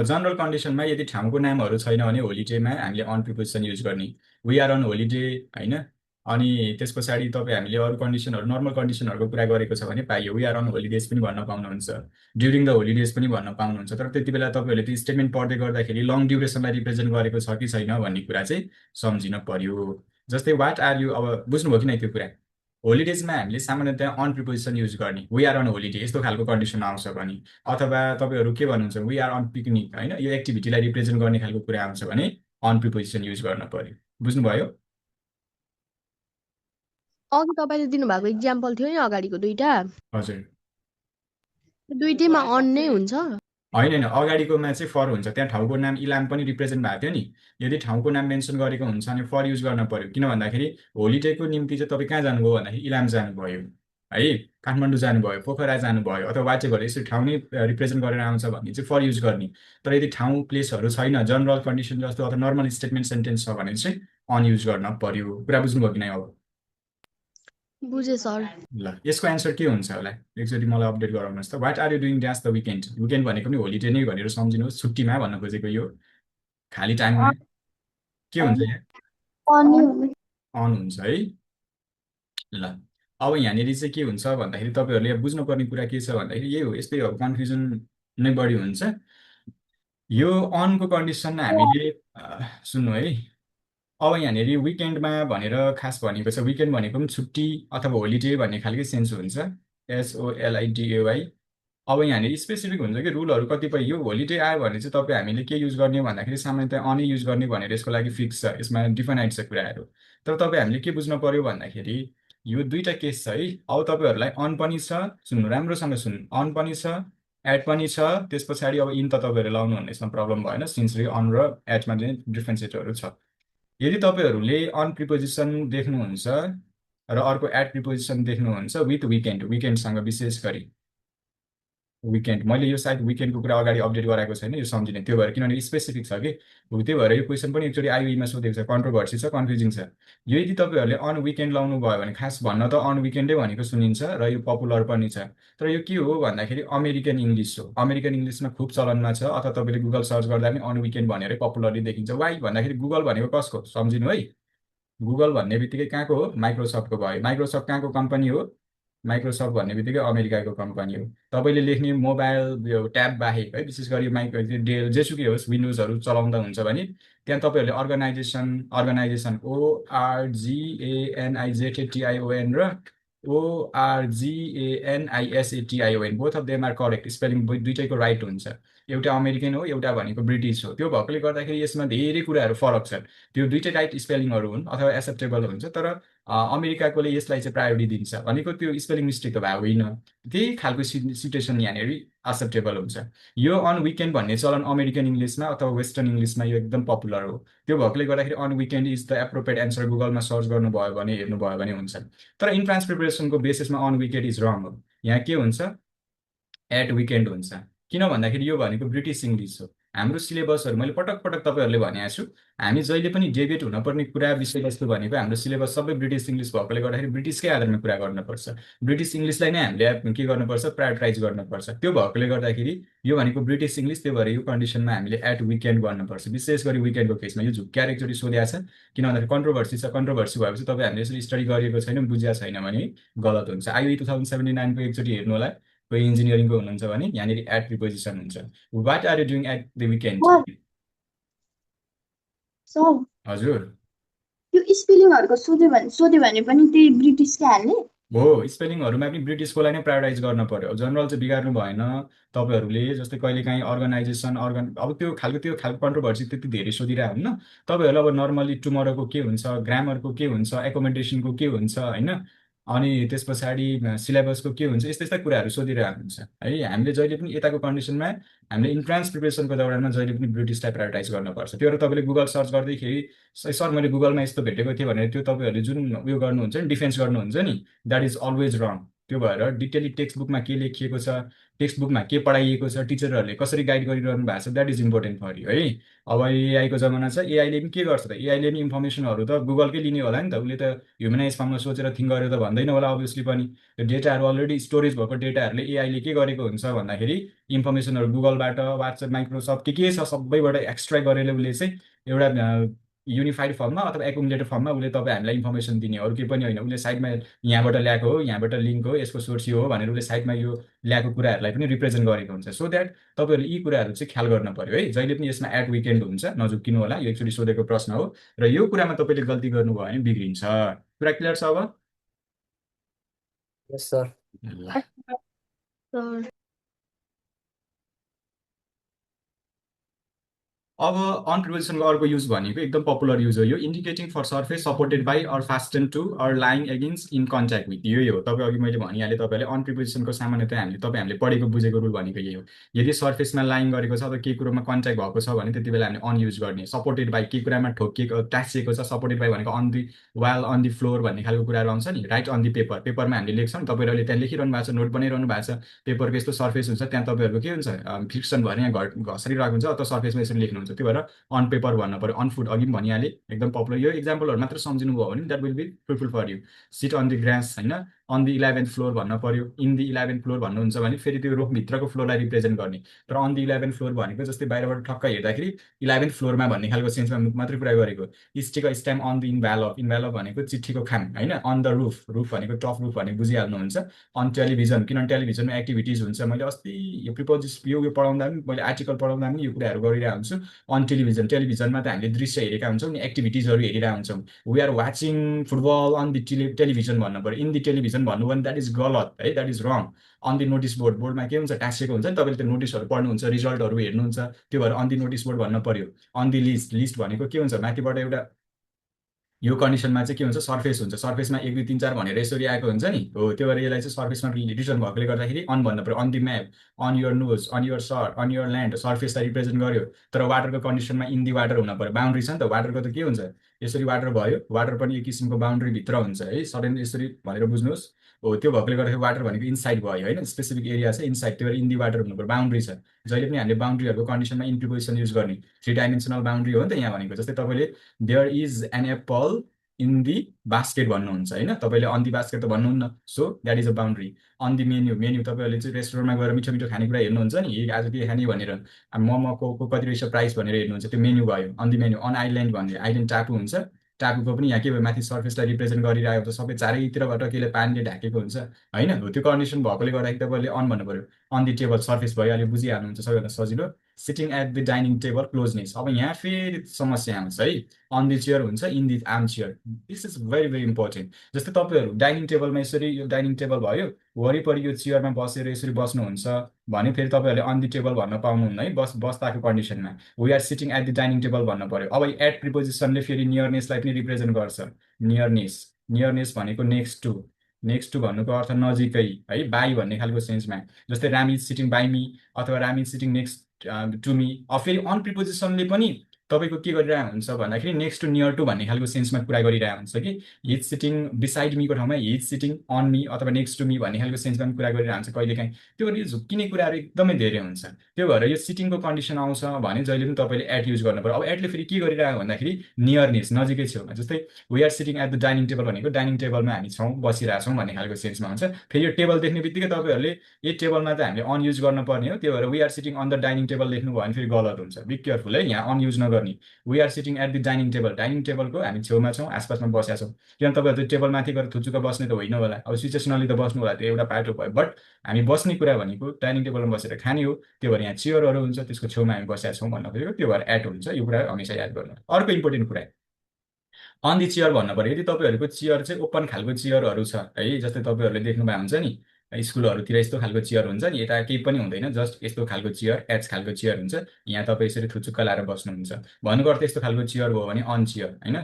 जनरल कन्डिसनमा यदि ठाउँको नामहरू छैन भने होलिडेमा हामीले अन प्रिपोजिसन युज गर्ने, वी आर अन होलिडे होइन। अनि त्यस पछाडि तपाईँ हामीले अरू कन्डिसनहरू, नर्मल कन्डिसनहरूको कुरा गरेको छ भने पाइयो, वी आर अन होलिडेज पनि भन्न पाउनुहुन्छ, ड्युरिङ द होलिडेज पनि भन्न पाउनुहुन्छ। तर त्यति बेला तपाईँहरूले त्यो स्टेटमेन्ट पढ्दै गर्दाखेरि लङ ड्युरेसनलाई रिप्रेजेन्ट गरेको छ कि छैन भन्ने कुरा चाहिँ सम्झिन पर्यो। जस्तै वाट आर यु, अब बुझ्नुभयो कि नै त्यो कुरा, होलिडेजमा हामीले सामान्यतया अन प्रिपोजिसन युज गर्ने, वी आर अन होलिडे यस्तो खालको कन्डिसन आउँछ भने, अथवा तपाईँहरू के भन्नुहुन्छ, वी आर अन पिकनिक होइन, यो एक्टिभिटीलाई रिप्रेजेन्ट गर्ने खालको कुरा आउँछ भने अन प्रिपोजिसन युज गर्न पर्यो। बुझ्नुभयो? अघि तपाईँले दिनुभएको इक्जाम्पल थियो नि अगाडिको दुईटा, हजुर, दुईटैमा अन नै हुन्छ? होइन अगाडिकोमा चाहिँ फर हुन्छ, त्यहाँ ठाउँको नाम इलाम पनि रिप्रेजेन्ट भएको थियो नि। यदि ठाउँको नाम मेन्सन गरेको हुन्छ भने फर युज गर्न पर्यो, किन भन्दाखेरि होलिडेको निम्ति चाहिँ तपाईँ कहाँ जानुभयो भन्दाखेरि इलाम जानुभयो है, काठमाडौँ जानुभयो, पोखरा जानुभयो, अथवा वाचेभर यसरी ठाउँ नै रिप्रेजेन्ट गरेर आउँछ भने चाहिँ फर युज गर्ने। तर यदि ठाउँ प्लेसहरू छैन, जनरल कन्डिसन जस्तो अथवा नर्मल स्टेटमेन्ट सेन्टेन्स छ भने चाहिँ अन युज गर्न पर्यो। कुरा बुझ्नुभयो कि नै? अब बुझेँ सर। ल, यसको एन्सर के हुन्छ होला एकचोटि मलाई अपडेट गराउनुहोस् त। What are you doing dash the weekend, weekend भनेको पनि होलिडे नै भनेर सम्झिनुहोस्, छुट्टीमा भन्न खोजेको, यो खाली टाइममा के हुन्छ यहाँ, अन हुन्छ है। ल, अब यहाँनिर चाहिँ के हुन्छ भन्दाखेरि तपाईँहरूले बुझ्नुपर्ने कुरा के छ भन्दाखेरि यही हो, यस्तै हो, कन्फ्युजन नै बढी हुन्छ। यो अनको कन्डिसन हामीले सुन्नु है, अब यहाँनिर विकेन्डमा भनेर खास भनेको छ, विकेन्ड भनेको पनि छुट्टी अथवा होलिडे भन्ने खालकै सेन्स हुन्छ, SOLIDAY। अब यहाँनिर स्पेसिफिक हुन्छ कि रुलहरू कतिपय, यो होलिडे आयो भने चाहिँ तपाईँ हामीले के युज गर्ने भन्दाखेरि सामान्यतया अनै युज गर्ने भनेर यसको लागि फिक्स छ, यसमा डिफाइनाइड छ कुराहरू। तर तपाईँ हामीले के बुझ्न पर्यो भन्दाखेरि यो दुईवटा केस छ है। अब तपाईँहरूलाई अन पनि छ, सुन्नु राम्रोसँग सुन्नु, अन पनि छ, एड पनि छ, त्यस पछाडि अब इन त तपाईँहरू लाउनु भन्ने यसमा प्रब्लम भएन, सिन्स अन र एडमा चाहिँ डिफ्रेन्सिएटहरू छ। यदि तपाईँहरूले अन प्रिपोजिसन देख्नुहुन्छ र अर्को एड प्रिपोजिसन देख्नुहुन्छ विथ विकेन्ड, विकेन्डसँग विशेष गरी विकेन्ड, मैले यो सायद विकेन्डको कुरा अगाडि अपडेट गराएको छैन, यो सम्झिने, त्यो भएर किनभने स्पेसिफिक छ कि, त्यही भएर यो क्वेसन पनि एकचोटि आइओईमा सोधेको छ, कन्ट्रोभर्सी छ, कन्फ्युजिङ छ। यो यदि तपाईँहरूले अन विकेन्ड लाउनु भयो भने खास भन्न त अन विकेन्डै भनेको सुनिन्छ र यो पपुलर पनि छ। तर यो के हो भन्दाखेरि अमेरिकन इङ्ग्लिस हो, अमेरिकन इङ्ग्लिसमा खुब चलनमा छ, अथवा तपाईँले गुगल सर्च गर्दा पनि अन विकेन्ड भनेरै पपुलरली देखिन्छ। वाइ भन्दाखेरि गुगल भनेको कसको सम्झिनु है, गुगल भन्ने बित्तिकै कहाँको हो, माइक्रोसफ्टको भयो। माइक्रोसफ्ट कहाँको कम्पनी हो, माइक्रोसफ्ट भन्ने बित्तिकै अमेरिकाको कम्पनी हो। तपाईँले लेख्ने मोबाइल यो ट्याब बाहेक है, विशेष गरी डेल जेसुकै होस् विन्डोजहरू चलाउँदा हुन्छ भने त्यहाँ तपाईँहरूले अर्गनाइजेसन ORGANIZATION र ORGANISATION, both of them are correct, spelling दुइटैको राइट हुन्छ। एउटा अमेरिकन हो एउटा भनेको ब्रिटिस हो त्यो भएकोले गर्दाखेरि यसमा धेरै कुराहरू फरक छ त्यो दुइटै राइट स्पेलिङहरू हुन् अथवा एक्सेप्टेबल हुन्छ तर अमेरिकाकोले यसलाई चाहिँ प्रायोरिटी दिन्छ भनेको त्यो स्पेलिङ मिस्टेक त भए होइन त्यही खालको सिचुएसन यहाँनिर एक्सेप्टेबल हुन्छ यो अन विकेन्ड भन्ने चलन अमेरिकन इङ्ग्लिसमा अथवा वेस्टर्न इङ्ग्लिसमा यो एकदम पपुलर हो त्यो भएकोले गर्दाखेरि on weekend is the appropriate answer गुगलमा सर्च गर्नुभयो भने हेर्नुभयो भने हुन्छ तर इन्ट्रान्स प्रिपरेसनको बेसिसमा अन विकेन्ड इज रङ हो यहाँ के हुन्छ एट विकेन्ड हुन्छ किन भन्दाखेरि यो भनेको ब्रिटिस इङ्ग्लिस हो हाम्रो सिलेबसहरू मैले पटक पटक तपाईँहरूले भनेको छु हामी जहिले पनि डेबिट हुनपर्ने कुरा विषयवस्तु भनेको हाम्रो सिलेबस सबै ब्रिटिस इङ्ग्लिस भएकोले गर्दाखेरि ब्रिटिसकै आधारमा कुरा गर्नुपर्छ ब्रिटिस इङ्ग्लिसलाई नै हामीले के गर्नुपर्छ प्रायोरिटाइज गर्नुपर्छ त्यो भएकोले गर्दाखेरि यो भनेको ब्रिटिस इङ्ग्लिस त्यो भएर यो कन्डिसनमा हामीले एट विकेन्ड गर्नुपर्छ विशेष गरी विकेन्डको केसमा यो झुक्क्याएर एकचोटि सोधेको छ किन भन्दाखेरि कन्ट्रोभर्सी छ कन्ट्रोभर्सी भएपछि तपाईँ हामीले यसरी स्टडी गरेको छैन बुझेको छैन भने गलत हुन्छ आइओई 2079को एकचोटि हेर्नु होला कोही इन्जिनियरिङको हुनुहुन्छ भने यहाँनिर एट प्रिपोजिसन हुन्छ what are you doing at the weekend sir हजुर त्यो स्पेलिङहरुको सोध्यो भने पनि त्यही ब्रिटिसकै हाल्ने हो स्पेलिङहरूमा पनि ब्रिटिसकोलाई नै प्रायोरिटाइज गर्न पर्यो जनरल चाहिँ बिगार्नु भएन तपाईँहरूले जस्तै कहिलेकाहीँ अर्गनाइजेसन अब त्यो खालको कन्ट्रोभर्सी त्यति धेरै सोधिरहेको हुन्न तपाईँहरू अब नर्मली टुमरोको के हुन्छ ग्रामरको के हुन्छ एकोमेन्डेसनको के हुन्छ होइन अनि त्यस पछाडि सिलेबसको के हुन्छ यस्ता यस्ता कुराहरू सोधिरहेको हुन्छ है हामीले जहिले पनि यताको कन्डिसनमा हामीले इन्ट्रान्स प्रिपरेसनको दौरानमा जहिले पनि ब्रिटिसलाई प्रायोरिटाइज गर्नुपर्छ त्यो तपाईँले गुगल सर्च गर्दैखेरि सर मैले गुगलमा यस्तो भेटेको थिएँ भनेर त्यो तपाईँहरूले जुन उयो गर्नुहुन्छ नि डिफेन्स गर्नुहुन्छ नि द्याट इज अलवेज रङ त्यो भएर डिटेली टेक्स्ट बुकमा के लेखिएको छ टेक्स्ट बुकमा के पढाइएको छ टिचरहरूले कसरी गाइड गरिरहनु भएको छ that is important for you है अब एआईको जमाना छ एआईले पनि के गर्छ त एआईले पनि इन्फर्मेसनहरू त गुगलकै लिने होला नि त उसले त ह्युमनाइज फर्ममा सोचेर थिङ्क गरेर त भन्दैन होला अभियसली पनि त्यो डेटाहरू अलरेडी स्टोरेज भएको डेटाहरूले एआईले के गरेको हुन्छ भन्दाखेरि इन्फर्मेसनहरू गुगलबाट वाट्सएप माइक्रोसफ्ट के छ सबैबाट एक्सट्र्याक्ट गरेर उसले चाहिँ एउटा युनिफाइड फर्ममा अथवा एकुमुलेटेड फर्ममा उसले तपाईँ हामीलाई इन्फर्मेसन दिने अरू केही पनि होइन उसले साइडमा यहाँबाट ल्याएको हो यहाँबाट लिङ्क हो यसको सोर्स यो हो भनेर उसले साइडमा यो ल्याएको कुराहरूलाई पनि रिप्रेजेन्ट गरेको हुन्छ सो द्याट तपाईँहरूले यी कुराहरू चाहिँ ख्याल गर्न पर्यो है जहिले पनि यसमा एट विकेन्ड हुन्छ नझुक्किनु होला यो एकचोटि सोधेको प्रश्न हो र यो कुरामा तपाईँले गल्ती गर्नुभयो भने बिग्रिन्छ कुरा क्लियर छ अब यस सर ल सर अब अन प्रिपोजिसनको अर्को युज भनेको एकदम पपुलर युज हो यो indicating for surface supported by or fasten to or lying against in contact with यही हो तपाईँ अघि मैले भनिहालेँ तपाईँले अन प्रिपोजिसनको सामान्यतया हामीले पढेको बुझेको रुल भनेको यही हो यदि सर्फेसमा लाइङ गरेको छ अथवा केही कुरोमा कन्ट्याक्ट भएको छ भने त्यति बेला हामीले अन युज गर्ने सपोर्टेड बाई केही कुरामा ठोकिएको टाँसिएको छ सपोर्टेड बाई भनेको on the wall on the floor भन्ने खालको कुराहरू आउँछ नि राइट अन दि पेपर पेपरमा हामीले लेख्छौँ तपाईँहरूले अहिले त्यहाँ लेखिरहनु भएको छ नोट बनाइरहनु भएको छ पेपरको यस्तो सर्फेस हुन्छ त्यहाँ तपाईँहरूको के हुन्छ फिक्सन भएर यहाँ घसरिरहेको हुन्छ अथवा सर्फेसमा यसरी लेख्नुहुन्छ त्यो भएर अन पेपर भन्नु पर्यो अन फुट अघि पनि भनिहालेँ एकदम पपुलर यो इक्जाम्पलहरू मात्र सम्झिनु भयो भने that will be fruitful for you sit on the grass होइन अन दि 11th फ्लोर भन्नु पर्यो इन दि 11th फ्लोर भन्नुहुन्छ भने फेरि त्यो रुखभित्रको फ्लोरलाई रिप्रेजेन्ट गर्ने तर अन दि 11th फ्लोर भनेको जस्तै बाहिरबाट ठक्क हेर्दाखेरि 11th फ्लोरमा भन्ने खालको सेन्समा मात्रै कुरा गरेको stick a stamp on the envelope भनेको चिठीको खाम होइन अन द रुफ भनेको टप रुफ भनेको बुझिहाल्नुहुन्छ अन टेलिभिजन किनभने टेलिभिजनमा एक्टिभिटिज हुन्छ मैले अस्ति यो प्रिपोजिस यो पढाउँदा पनि मैले आर्टिकल पढाउँदा पनि यो कुराहरू गरिरहेको हुन्छु अन टेलिभिजनमा त हामीले दृश्य हेरेका हुन्छौँ नि एक्टिभिटिजहरू हेरिरहेको हुन्छौँ we are watching football on the television भन्नु पऱ्यो इन दि टेलिभिजन भन्नु भने द्याट इज गलत है that is wrong on the notice बोर्डमा के हुन्छ टाँसिएको हुन्छ नि तपाईँले त्यो नोटिसहरू पढ्नुहुन्छ रिजल्टहरू हेर्नुहुन्छ त्यो भएर अन दि नोटिस बोर्ड भन्नु पर्यो अन दि लिस्ट भनेको के हुन्छ माथिबाट एउटा यो कन्डिसनमा चाहिँ के हुन्छ सर्फेस हुन्छ सर्फेसमा 1 2 3 4 भनेर यसरी आएको हुन्छ नि हो त्यो भएर यसलाई चाहिँ सर्फेसमा रिटर्न भएकोले गर्दाखेरि अन भन्नु पर्यो on the map on your nose on your sir on your land सर्फेसलाई रिप्रेजेन्ट गर्यो तर वाटरको कन्डिसनमा इन दि वाटर हुन पर्यो बााउन्ड्री छ नि त वाटरको त के हुन्छ यसरी वाटर भयो वाटर पनि एक किसिमको बााउन्ड्रीभित्र हुन्छ है सडन यसरी भनेर बुझ्नुहोस् हो त्यो भएकोले गर्दाखेरि वाटर भनेको इनसाइड भयो होइन स्पेसिफिक एरिया छ इनसाइड त्यो भएर इन दि वाटर हुनु पर्यो बााउन्ड्री छ जहिले पनि हामीले बााउन्ड्रीहरूको कन्डिसनमा इन प्रिपोजिसन युज गर्ने 3 डाइमेन्सनल बााउन्ड्री हो नि त यहाँ भनेको जस्तै तपाईँले there is an apple in the basket भन्नुहुन्छ होइन तपाईँले अन दि बास्केट त भन्नुहुन्न so that is a boundary on the menu तपाईँहरूले चाहिँ रेस्टुरेन्टमा गएर मिठो मिठो खानेकुरा हेर्नुहुन्छ नि आज के खाने भनेर मोमोको कति रहेछ प्राइस भनेर हेर्नुहुन्छ त्यो मेन्यु भयो on the menu on island भन्ने आइल्यान्ड टापु हुन्छ टापुको पनि यहाँ के भयो माथि सर्फेसलाई रिप्रेजेन्ट गरिरहेको हुन्छ सबै चारैतिरबाट केले पानीले ढाकेको हुन्छ होइन हो त्यो कन्डिसन भएकोले गर्दाखेरि तपाईँले अन भन्नु पऱ्यो अन दि टेबल सर्फेस भयो अहिले बुझिहाल्नुहुन्छ सबैभन्दा सजिलो sitting at the dining table closeness. अब यहाँ फेरि समस्या आउँछ है, अन द चेयर हुन्छ, in the arm chair. This is very very important. जस्तै तपाईँहरू डाइनिङ टेबलमा यसरी, यो डाइनिङ टेबल भयो, वरिपरि यो चेयरमा बसेर यसरी बस्नुहुन्छ भने फेरि तपाईँहरूले अन द टेबल भन्न पाउनुहुन्न है, बस्दाको कन्डिसनमा। We are sitting at the dining table भन्नु पर्यो। अब एट प्रिपोजिसनले फेरि नियरनेसलाई पनि रिप्रेजेन्ट गर्छ। नियरनेस, नियरनेस भनेको नेक्स्ट टु भन्नुको अर्थ नजिकै है, बाई भन्ने खालको सेन्समा। जस्तै Ram is sitting by me अथवा Ram is sitting next to me. अब फेरि अन प्रिपोजिसनले पनि तपाईँको के गरिरहेको हुन्छ भन्दाखेरि नेक्स्ट टु नियर टु भन्ने खालको सेन्समा कुरा गरिरहेको हुन्छ कि हिज सिटिङ बिसाइड मीको ठाउँमा हिज सिटिङ अन मी अथवा नेक्स्ट टु मी भन्ने खालको सेन्समा पनि कुरा गरिरहेको हुन्छ कहिलेकाहीँ। त्यो भएर यो झुक्किने कुराहरू एकदमै धेरै हुन्छ। त्यो भएर यो सिटिङको कन्डिसन आउँछ भने जहिले पनि तपाईँले एट युज गर्नु पर्यो। अब एटले फेरि के गरिरहेको भन्दाखेरि नियरनेस, नजिकै छेउमा। जस्तै we are sitting at the dining table भनेको डाइनिङ टेबलमा हामी छौँ, बसिरहेछौँ भन्ने खालको सेन्समा हुन्छ। फेरि यो टेबल देख्ने बित्तिकै तपाईँहरूले यो टेबलमा त हामीले अन युज गर्नुपर्ने हो, त्यो भएर we are sitting on the dining table लेख्नुभयो भने फेरि गलत हुन्छ। बी केयरफुल है, यहाँ अन युज नगर्ने। We are sitting at the dining table, dining टेबलको हामी छेउमा छौँ, आसपासमा बसेका छौँ। किनभने तपाईँहरू त टेबल माथि गएर थुचुक्क बस्ने त होइन होला, अब सिचुएसनली त बस्नु होला, त्यो एउटा पाटो भयो। बट हामी बस्ने कुरा भनेको डाइनिङ टेबलमा बसेर खाने हो, त्यो भएर यहाँ चेयरहरू हुन्छ, त्यसको छेउमा हामी बसेका छौँ भन्न खोजेको, त्यो भएर एट हुन्छ। यो कुरा हमेसा याद गर्नु। अर्को इम्पोर्टेन्ट कुरा, अन दि चेयर भन्नु पर्यो। यदि तपाईँहरूको चेयर चाहिँ ओपन खालको चेयरहरू छ है, जस्तै तपाईँहरूले देख्नुभएको हुन्छ नि स्कुलहरूतिर यस्तो खालको चेयर हुन्छ नि, यता केही पनि हुँदैन, जस्ट यस्तो खालको चेयर, एच खालको चेयर हुन्छ, यहाँ तपाईँ यसरी थुचुक्क लाएर बस्नुहुन्छ भन्नुको अर्थ यस्तो खालको चेयर भयो भने अन चेयर होइन,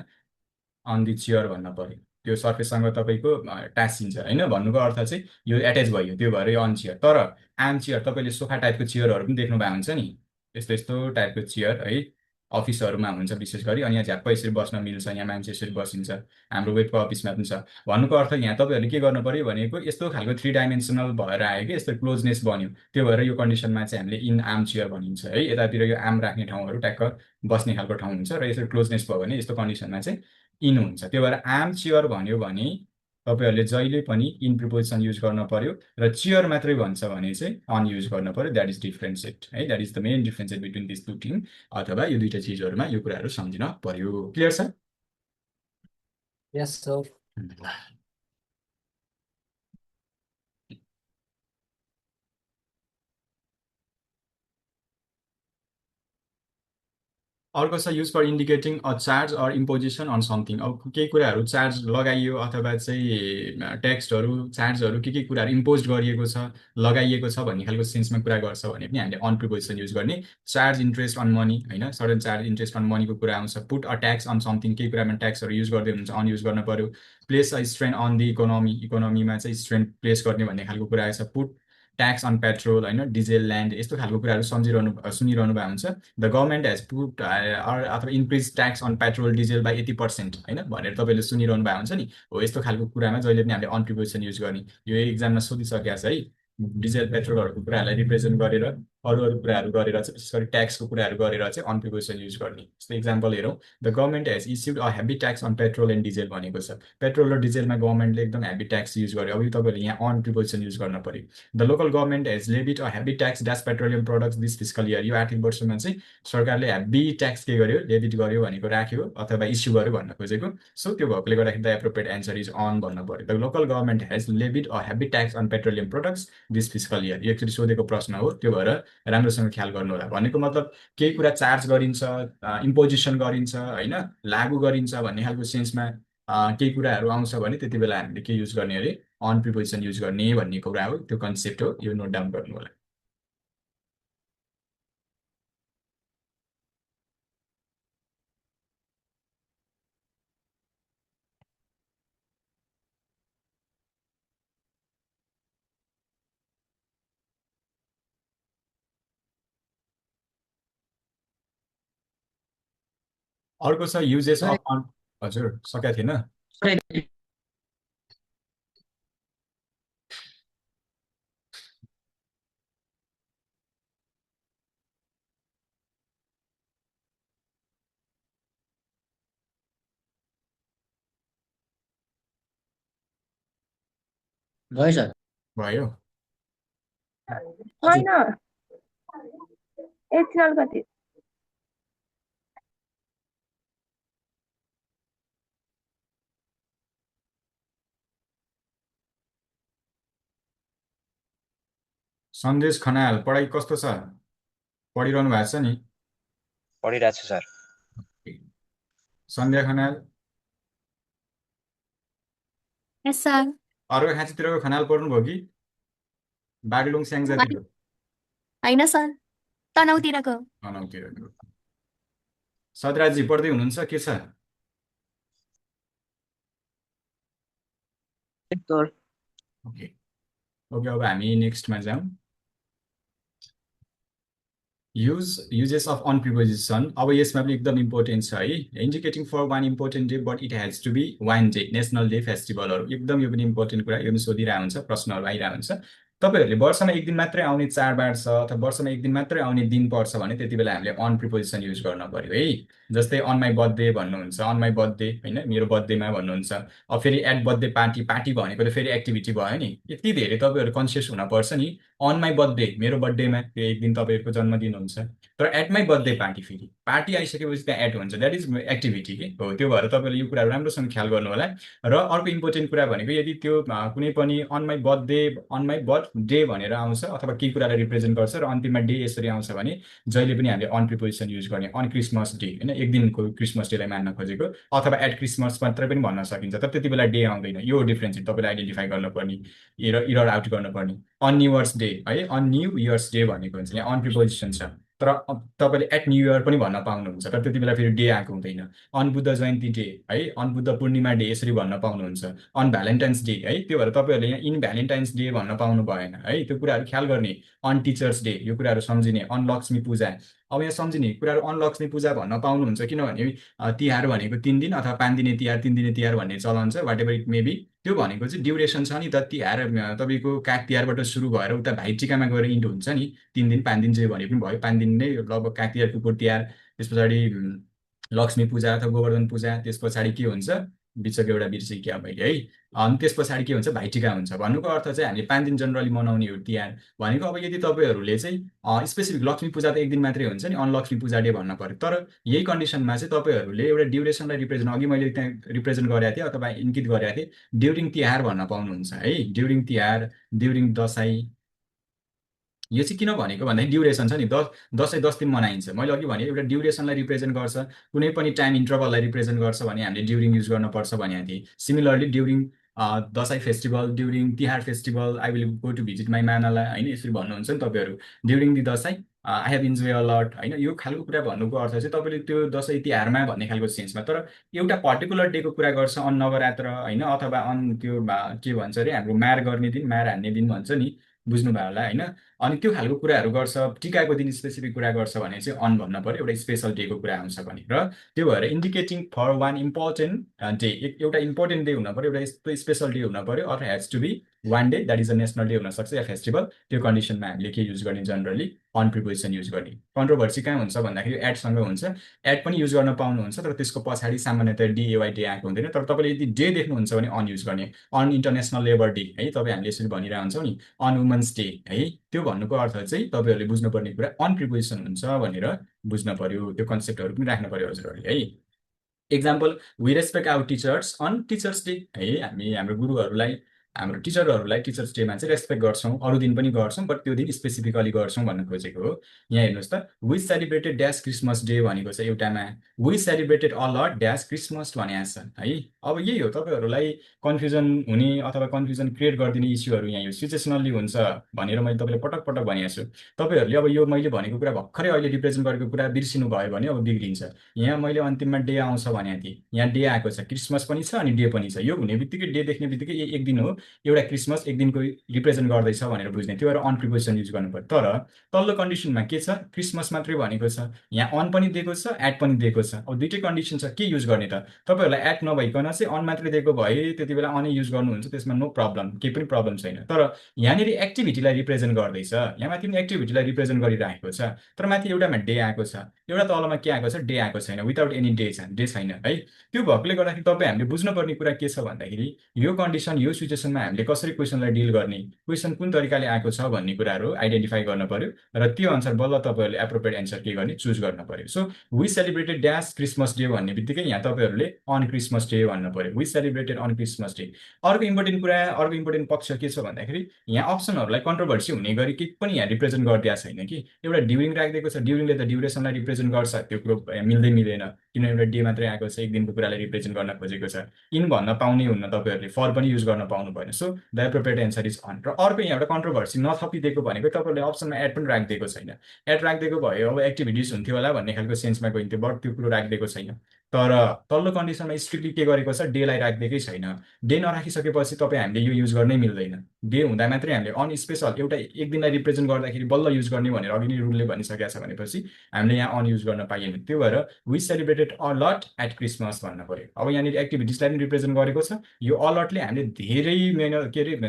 अन दि चेयर भन्नु पर्यो। त्यो सर्फेससँग तपाईँको टाँसिन्छ होइन, भन्नुको अर्थ चाहिँ यो एट्याच भयो, त्यो भएर यो अन चेयर। तर आर्म चेयर, तपाईँले सोफा टाइपको चेयरहरू पनि देख्नु भएको हुन्छ नि, यस्तो यस्तो टाइपको चेयर है, अफिसहरूमा हुन्छ विशेष गरी। अनि यहाँ झ्याप्प यसरी बस्न मिल्छ, यहाँ मान्छे यसरी बसिन्छ, हाम्रो वेबको अफिसमा पनि छ। भन्नुको अर्थ यहाँ तपाईँहरूले के गर्नु पर्यो भनेको यस्तो खालको 3 डाइमेन्सनल भएर आयो कि, यस्तो क्लोजनेस बन्यो। त्यो भएर यो कन्डिसनमा चाहिँ हामीले इन आर्म चेयर भनिन्छ है। यतातिर यो आर्म राख्ने ठाउँहरू ट्याक्क बस्ने खालको ठाउँ हुन्छ र यसरी क्लोजनेस भयो भने यस्तो कन्डिसनमा चाहिँ इन हुन्छ। त्यो भएर आर्म चेयर भन्यो भने तपाईँहरूले जहिले पनि इन प्रिपोजिसन युज गर्न पर्यो, र चेयर मात्रै भन्छ भने चाहिँ अन युज गर्न पर्यो। द्याट इज डिफ्रेन्सिएट है, that is the main differentiate between this two thing, अथवा यो दुईवटा चिजहरूमा यो कुराहरू सम्झिन पर्यो। क्लियर छ? Yes sir. अर्को छ use for indicating a charge or imposition on something. अब केही कुराहरू चार्ज लगाइयो अथवा चाहिँ ट्याक्सहरू, चार्जहरू के कुराहरू इम्पोज गरिएको छ, लगाइएको छ भन्ने खालको सेन्समा कुरा गर्छ भने पनि हामीले अन प्रिपोजिसन युज गर्ने। चार्ज इन्ट्रेस्ट अन मनी होइन, सडन चार्ज इन्ट्रेस्ट अन मनीको कुरा आउँछ। Put a tax on something, केही कुरामा ट्याक्सहरू युज गर्दै हुनुहुन्छ, अन युज गर्न पर्यो। Place a strain on the economy, इकोनोमीमा चाहिँ स्ट्रेन प्लेस गर्ने भन्ने खालको कुरा आएछ। पुट ट्याक्स अन पेट्रोल होइन, डिजेल, ल्यान्ड, यस्तो खालको कुराहरू सुनिरहनु भएको हुन्छ। द गभर्मेन्ट हेज पुट अथवा increase tax on petrol diesel by 80% होइन भनेर तपाईँले सुनिरहनु भएको हुन्छ नि, हो यस्तो खालको कुरामा जहिले पनि हामीले अन प्रिपोजिसन युज गर्ने। यो एक्जाममा सोधिसकेको छ है, डिजेल पेट्रोलहरूको कुराहरूलाई रिप्रेजेन्ट गरेर अरू कुराहरू गरेर चाहिँ विशेष गरी ट्याक्सको कुराहरू गरेर चाहिँ अन प्रिपोजिसन युज गर्ने। जस्तो इक्जाम्पल हेरौँ, the government has issued a heavy tax on petrol and diesel भनेको छ। पेट्रोल र डिजेलमा गभर्मेन्टले एकदम हेभी ट्याक्स युज गर्यो। अब यो तपाईँहरूले यहाँ अन प्रिपोजिसन युज गर्न पर्यो। The local government has levied a heavy tax dash petroleum products this fiscal year, यो आर्थिक वर्षमा चाहिँ सरकारले हेभी ट्याक्स के गर्यो, लेभिड गर्यो भनेको राख्यो अथवा इस्यु गर्यो भन्न खोजेको। सो त्यो भएकोले गर्दाखेरि the appropriate answer is on भन्नु पर्यो। The local government has levied a heavy tax on petroleum products this fiscal year, यो एकचोटि सोधेको प्रश्न हो, त्यो भएर राम्रोसँग ख्याल गर्नु होला। भनेको मतलब केही कुरा चार्ज गरिन्छ, इम्पोजिसन गरिन्छ होइन, लागू गरिन्छ भन्ने खालको सेन्समा केही कुराहरू आउँछ भने त्यति बेला हामीले के युज गर्ने अरे, अन प्रिपोजिसन युज गर्ने भन्ने कुरा हो, त्यो कन्सेप्ट हो, यो नोट डाउन गर्नु होला। अर्को छ युजेस अफ, हजुर सकेको थिएन। भयो सर। भयो। होइन एकछिन अलिकति सन्देश खनाल, पढाइ कस्तो छ? पढिरहनु भएको छ नि? पढिरहेको छु सर। सन्ध्या खनाल यस सर। अर्को खाँचीतिरको खनाल पढ्नुभयो कि बागलुङ स्याङ्जातिर? होइन सर, तनहुँतिरको। तनहुँतिरको। सदराजी पढ्दै हुनुहुन्छ के छ? ओके ओके, अब हामी नेक्स्टमा जाउँ। Uses of on preposition. अब यसमा पनि एकदम इम्पोर्टेन्ट छ है। Indicating for one important day but it has to be one day, national day, फेस्टिभलहरू एकदम यो पनि इम्पोर्टेन्ट कुरा। यो पनि सोधिरहेको हुन्छ, प्रश्नहरू आइरहेको हुन्छ। तपाईँहरूले वर्षमा एक दिन मात्रै आउने चाडबाड छ अथवा वर्षमा एक दिन मात्रै आउने दिन पर्छ भने त्यति बेला हामीले अन प्रिपोजिसन युज गर्न पर्यो है। जस्तै अन माई बर्थडे भन्नुहुन्छ, अन माई बर्थडे होइन, मेरो बर्थडेमा भन्नुहुन्छ। अब फेरि एट बर्थडे पार्टी, पार्टी भनेको त फेरि एक्टिभिटी भयो नि। यति धेरै तपाईँहरू कन्सियस हुनपर्छ नि। अन माई बर्थडे, मेरो बर्थडेमा, त्यो एक दिन तपाईँहरूको जन्मदिन हुन्छ। तर एट माई बर्थडे पार्टी, फेरि पार्टी आइसकेपछि त्यहाँ एट हुन्छ, द्याट इज एक्टिभिटी के हो। त्यो भएर तपाईँले यो कुराहरू राम्रोसँग ख्याल गर्नु होला। र अर्को इम्पोर्टेन्ट कुरा भनेको यदि त्यो कुनै पनि on my birthday, on my birthday भनेर आउँछ अथवा केही कुरालाई रिप्रेजेन्ट गर्छ र अन्तिममा डे यसरी आउँछ भने जहिले पनि हामीले अन प्रिपोजिसन युज गर्ने। अन क्रिसमस डे होइन, एक दिनको क्रिसमस डेलाई मान्न खोजेको, अथवा एट क्रिसमस मात्रै पनि भन्न सकिन्छ, तर त्यति बेला डे आउँदैन। यो डिफ्रेन्स तपाईँले आइडेन्टिफाई गर्नुपर्ने, इरर आउट गर्नुपर्ने। अन न्यु इयर्स डे है, अन न्यु इयर्स डे भनेको हुन्छ यहाँ अन प्रिपोजिसन छ। तर तपाईँले एट न्यु इयर पनि भन्न पाउनुहुन्छ, तर त्यति बेला फेरि डे आएको हुँदैन। अन बुद्ध जयन्ती डे है, अन बुद्ध पूर्णिमा डे यसरी भन्न पाउनुहुन्छ। अन भ्यालेन्टाइन्स डे है, त्यो भएर तपाईँहरूले यहाँ इन भ्यालेन्टाइन्स डे भन्न पाउनु भएन है। त्यो कुराहरू ख्याल गर्ने। अन टिचर्स डे, यो कुराहरू सम्झिने। अन लक्ष्मी पूजा, अब यहाँ सम्झिने कुराहरू। अन लक्ष्मी पूजा भन्न पाउनुहुन्छ किनभने तिहार भनेको 3 दिन अथवा 5 दिने तिहार, 3 दिने तिहार भन्ने चलन छ, whatever it may be. त्यो भनेको चाहिँ ड्युरेसन छ नि त। तिहार तपाईँको काग तिहारबाट सुरु भएर उता भाइटिकामा गएर इन्ड हुन्छ नि। 3 दिन 5 दिन जे भने पनि भयो, 5 दिन नै लगभग काग तिहार, कुकुर तिहार, त्यस पछाडि लक्ष्मी पूजा अथवा गोवर्धन पूजा, त्यस पछाडि के हुन्छ बिचको एउटा बिर्सिक्या मैले है। अनि त्यस पछाडि के हुन्छ, भाइटिका हुन्छ। भन्नुको अर्थ चाहिँ हामीले 5 दिन जनरली मनाउने हो तिहार भनेको। अब यदि तपाईँहरूले चाहिँ स्पेसिफिक लक्ष्मी पूजा त एक दिन मात्रै हुन्छ नि, अन लक्ष्मी पूजा डे भन्न पर्यो। तर यही कन्डिसनमा चाहिँ तपाईँहरूले एउटा ड्युरेसनलाई रिप्रेजेन्ट, अघि मैले त्यहाँ रिप्रेजेन्ट गरेको थिएँ अथवा इन्कित गरेको थिएँ, ड्युरिङ तिहार भन्न पाउनुहुन्छ है। During Tihar, during Dashain. यो चाहिँ किन भनेको भन्दाखेरि ड्युरेसन छ नि। दसैँ 10 दिन मनाइन्छ। मैले अघि भने एउटा ड्युरेसनलाई रिप्रेजेन्ट गर्छ, कुनै पनि टाइम इन्टरभललाई रिप्रेजेन्ट गर्छ भने हामीले ड्युरिङ युज गर्नुपर्छ भनेको थिएँ। Similarly during Dashain festival, during Tihar festival, I will go to visit my नानालाई होइन, यसरी भन्नुहुन्छ नि तपाईँहरू। During the Dashain I have enjoy a lot होइन। यो खालको कुरा भन्नुको अर्थ चाहिँ तपाईँले त्यो दसैँ तिहारमा भन्ने खालको सेन्समा, तर एउटा पर्टिकुलर डेको कुरा गर्छ, अन नवरात्र होइन, अथवा अन त्यो के भन्छ अरे हाम्रो मार गर्ने दिन, मार हान्ने दिन भन्छ नि, बुझ्नुभयो होला होइन। अनि त्यो खालको कुराहरू गर्छ, टिकाको दिन स्पेसिफिक कुरा गर्छ भने चाहिँ अन भन्न पर्यो, एउटा स्पेसल डेको कुरा आउँछ भने। र त्यो भएर indicating for one important day, एउटा इम्पोर्टेन्ट डे हुन पर्यो, एउटा यस्तो स्पेसल डे हुन पर्यो, अथवा has to be one day, that is a national day हुनसक्छ या फेस्टिभल। त्यो कन्डिसनमा हामीले के युज गर्ने, जनरली अन प्रिपोजिसन युज गर्ने। कन्ट्रोभर्सी कहाँ हुन्छ भन्दाखेरि एडसँग हुन्छ। एड पनि युज गर्न पाउनुहुन्छ, तर त्यसको पछाडि सामान्यतया डिएवाई डे आएको हुँदैन। तर तपाईँले यदि डे देख्नुहुन्छ भने अन युज गर्ने। अन इन्टरनेसनल लेबर डे है, तपाईँ हामीले यसरी भनिरहेको हुन्छौँ नि, अन वुमन्स डे है। त्यो भन्नुको अर्थ चाहिँ तपाईँहरूले बुझ्नुपर्ने कुरा अन प्रिपोजिसन हुन्छ भनेर बुझ्न पर्यो। त्यो कन्सेप्टहरू पनि राख्न पर्यो हजुरहरूले है। Example, we respect our teachers on teachers day है। हामी हाम्रो गुरुहरूलाई, हाम्रो टिचरहरूलाई टिचर्स डेमा चाहिँ रेस्पेक्ट गर्छौँ। अरू दिन पनि गर्छौँ, बट त्यो दिन स्पेसिफिकली गर्छौँ भन्न खोजेको हो। यहाँ हेर्नुहोस् त, we celebrated dash Christmas day भनेको छ एउटामा, we celebrated a lot dash Christmas भनेको छ है। अब यही हो, तपाईँहरूलाई कन्फ्युजन हुने अथवा कन्फ्युजन क्रिएट गरिदिने इस्युहरू यहाँ यो सिचुएसनल्ली हुन्छ भनेर मैले तपाईँलाई पटक पटक भनेको छु। तपाईँहरूले अब यो मैले भनेको कुरा भर्खरै अहिले रिप्रेजेन्ट गरेको कुरा बिर्सिनु भयो भने अब बिग्रिन्छ। यहाँ मैले अन्तिममा डे आउँछ भनेको थिएँ, यहाँ डे आएको छ, क्रिसमस पनि छ अनि डे पनि छ। यो हुने बित्तिकै, डे देख्ने बित्तिकै एक दिन हो, एउटा क्रिसमस एक दिनको रिप्रेजेन्ट गर्दैछ भनेर बुझ्ने। त्यो भएर अन प्रिपोजिसन युज गर्नु पर्यो। तर तल्लो कन्डिसनमा के छ, क्रिसमस मात्रै भनेको छ, यहाँ अन पनि दिएको छ, एट पनि दिएको छ। अब दुइटै कन्डिसन छ, के युज गर्ने त? तपाईँहरूलाई एट नभइकन चाहिँ अन मात्रै दिएको भए त्यति बेला अनै युज गर्नुहुन्छ, त्यसमा नो प्रब्लम, केही पनि प्रब्लम छैन। तर यहाँनिर एक्टिभिटीलाई रिप्रेजेन्ट गर्दैछ, यहाँ माथि पनि एक्टिभिटीलाई रिप्रेजेन्ट गरिरहेको छ, तर माथि एउटामा डे आएको छ, एउटा तलमा के आएको छ, डे आएको छैन, विदाउट एनी डे छैन है। त्यो भएकोले गर्दाखेरि तपाईँ हामीले बुझ्नुपर्ने कुरा के छ भन्दाखेरि यो कन्डिसन, यो सिचुएसनमा सिचुएसनमा हामीले कसरी क्वेसनलाई डिल गर्ने, क्वेसन कुन तरिकाले आएको छ भन्ने कुराहरू आइडेन्टिफाई गर्न पर्यो र त्यो अनुसार बल्ल तपाईँहरूले एप्रोप्रिएट एन्सर के गर्ने चुज गर्न पर्यो। So we celebrated dash Christmas day भन्ने बित्तिकै यहाँ तपाईँहरूले अन क्रिसमस डे भन्नु पर्यो, we celebrated on Christmas day. अर्को इम्पोर्टेन्ट पक्ष के छ भन्दाखेरि यहाँ अप्सनहरूलाई कन्ट्रोभर्सी हुने गरी केही पनि यहाँ रिप्रेजेन्ट गरिदिएको छैन कि। एउटा ड्युरिङ राखिदिएको छ, ड्युरिङले त ड्युरेसनलाई रिप्रेजेन्ट गर्छ, त्यो कुरो मिल्दैन किन एउटा डे मात्रै आएको छ, एक दिनको कुरालाई रिप्रेजेन्ट गर्न खोजेको छ। इन भन्न पाउने हुन्न, तपाईँहरूले फर पनि युज गर्न पाउनु भएन। So the appropriate answer is on. र अर्को यहाँ एउटा कन्ट्रोभर्सी नथपिदिएको भनेको तपाईँहरूले अप्सनमा एड पनि राखिदिएको छैन। एड राखिदिएको भयो अब एक्टिभिटिज हुन्थ्यो होला भन्ने खालको सेन्समा गइन्थ्यो, बट त्यो कुरो राखिदिएको छैन। तर तल्लो कन्डिसनमा स्ट्रिक्टली के गरेको छ, डेलाई राखिदिएकै छैन। डे नराखिसकेपछि तपाईँ हामीले यो युज गर्नै मिल्दैन। डे हुँदा मात्रै हामीले अन स्पेसल एउटा एक दिनलाई रिप्रेजेन्ट गर्दाखेरि बल्ल युज गर्ने भनेर अघि नै रुलले भनिसकेको छ भनेपछि हामीले यहाँ अन युज गर्न पाइएन। त्यो भएर we celebrated a lot at Christmas भन्न पर्यो। अब यहाँनिर एक्टिभिटिजलाई पनि रिप्रेजेन्ट गरेको छ, यो अलटले हामीले धेरै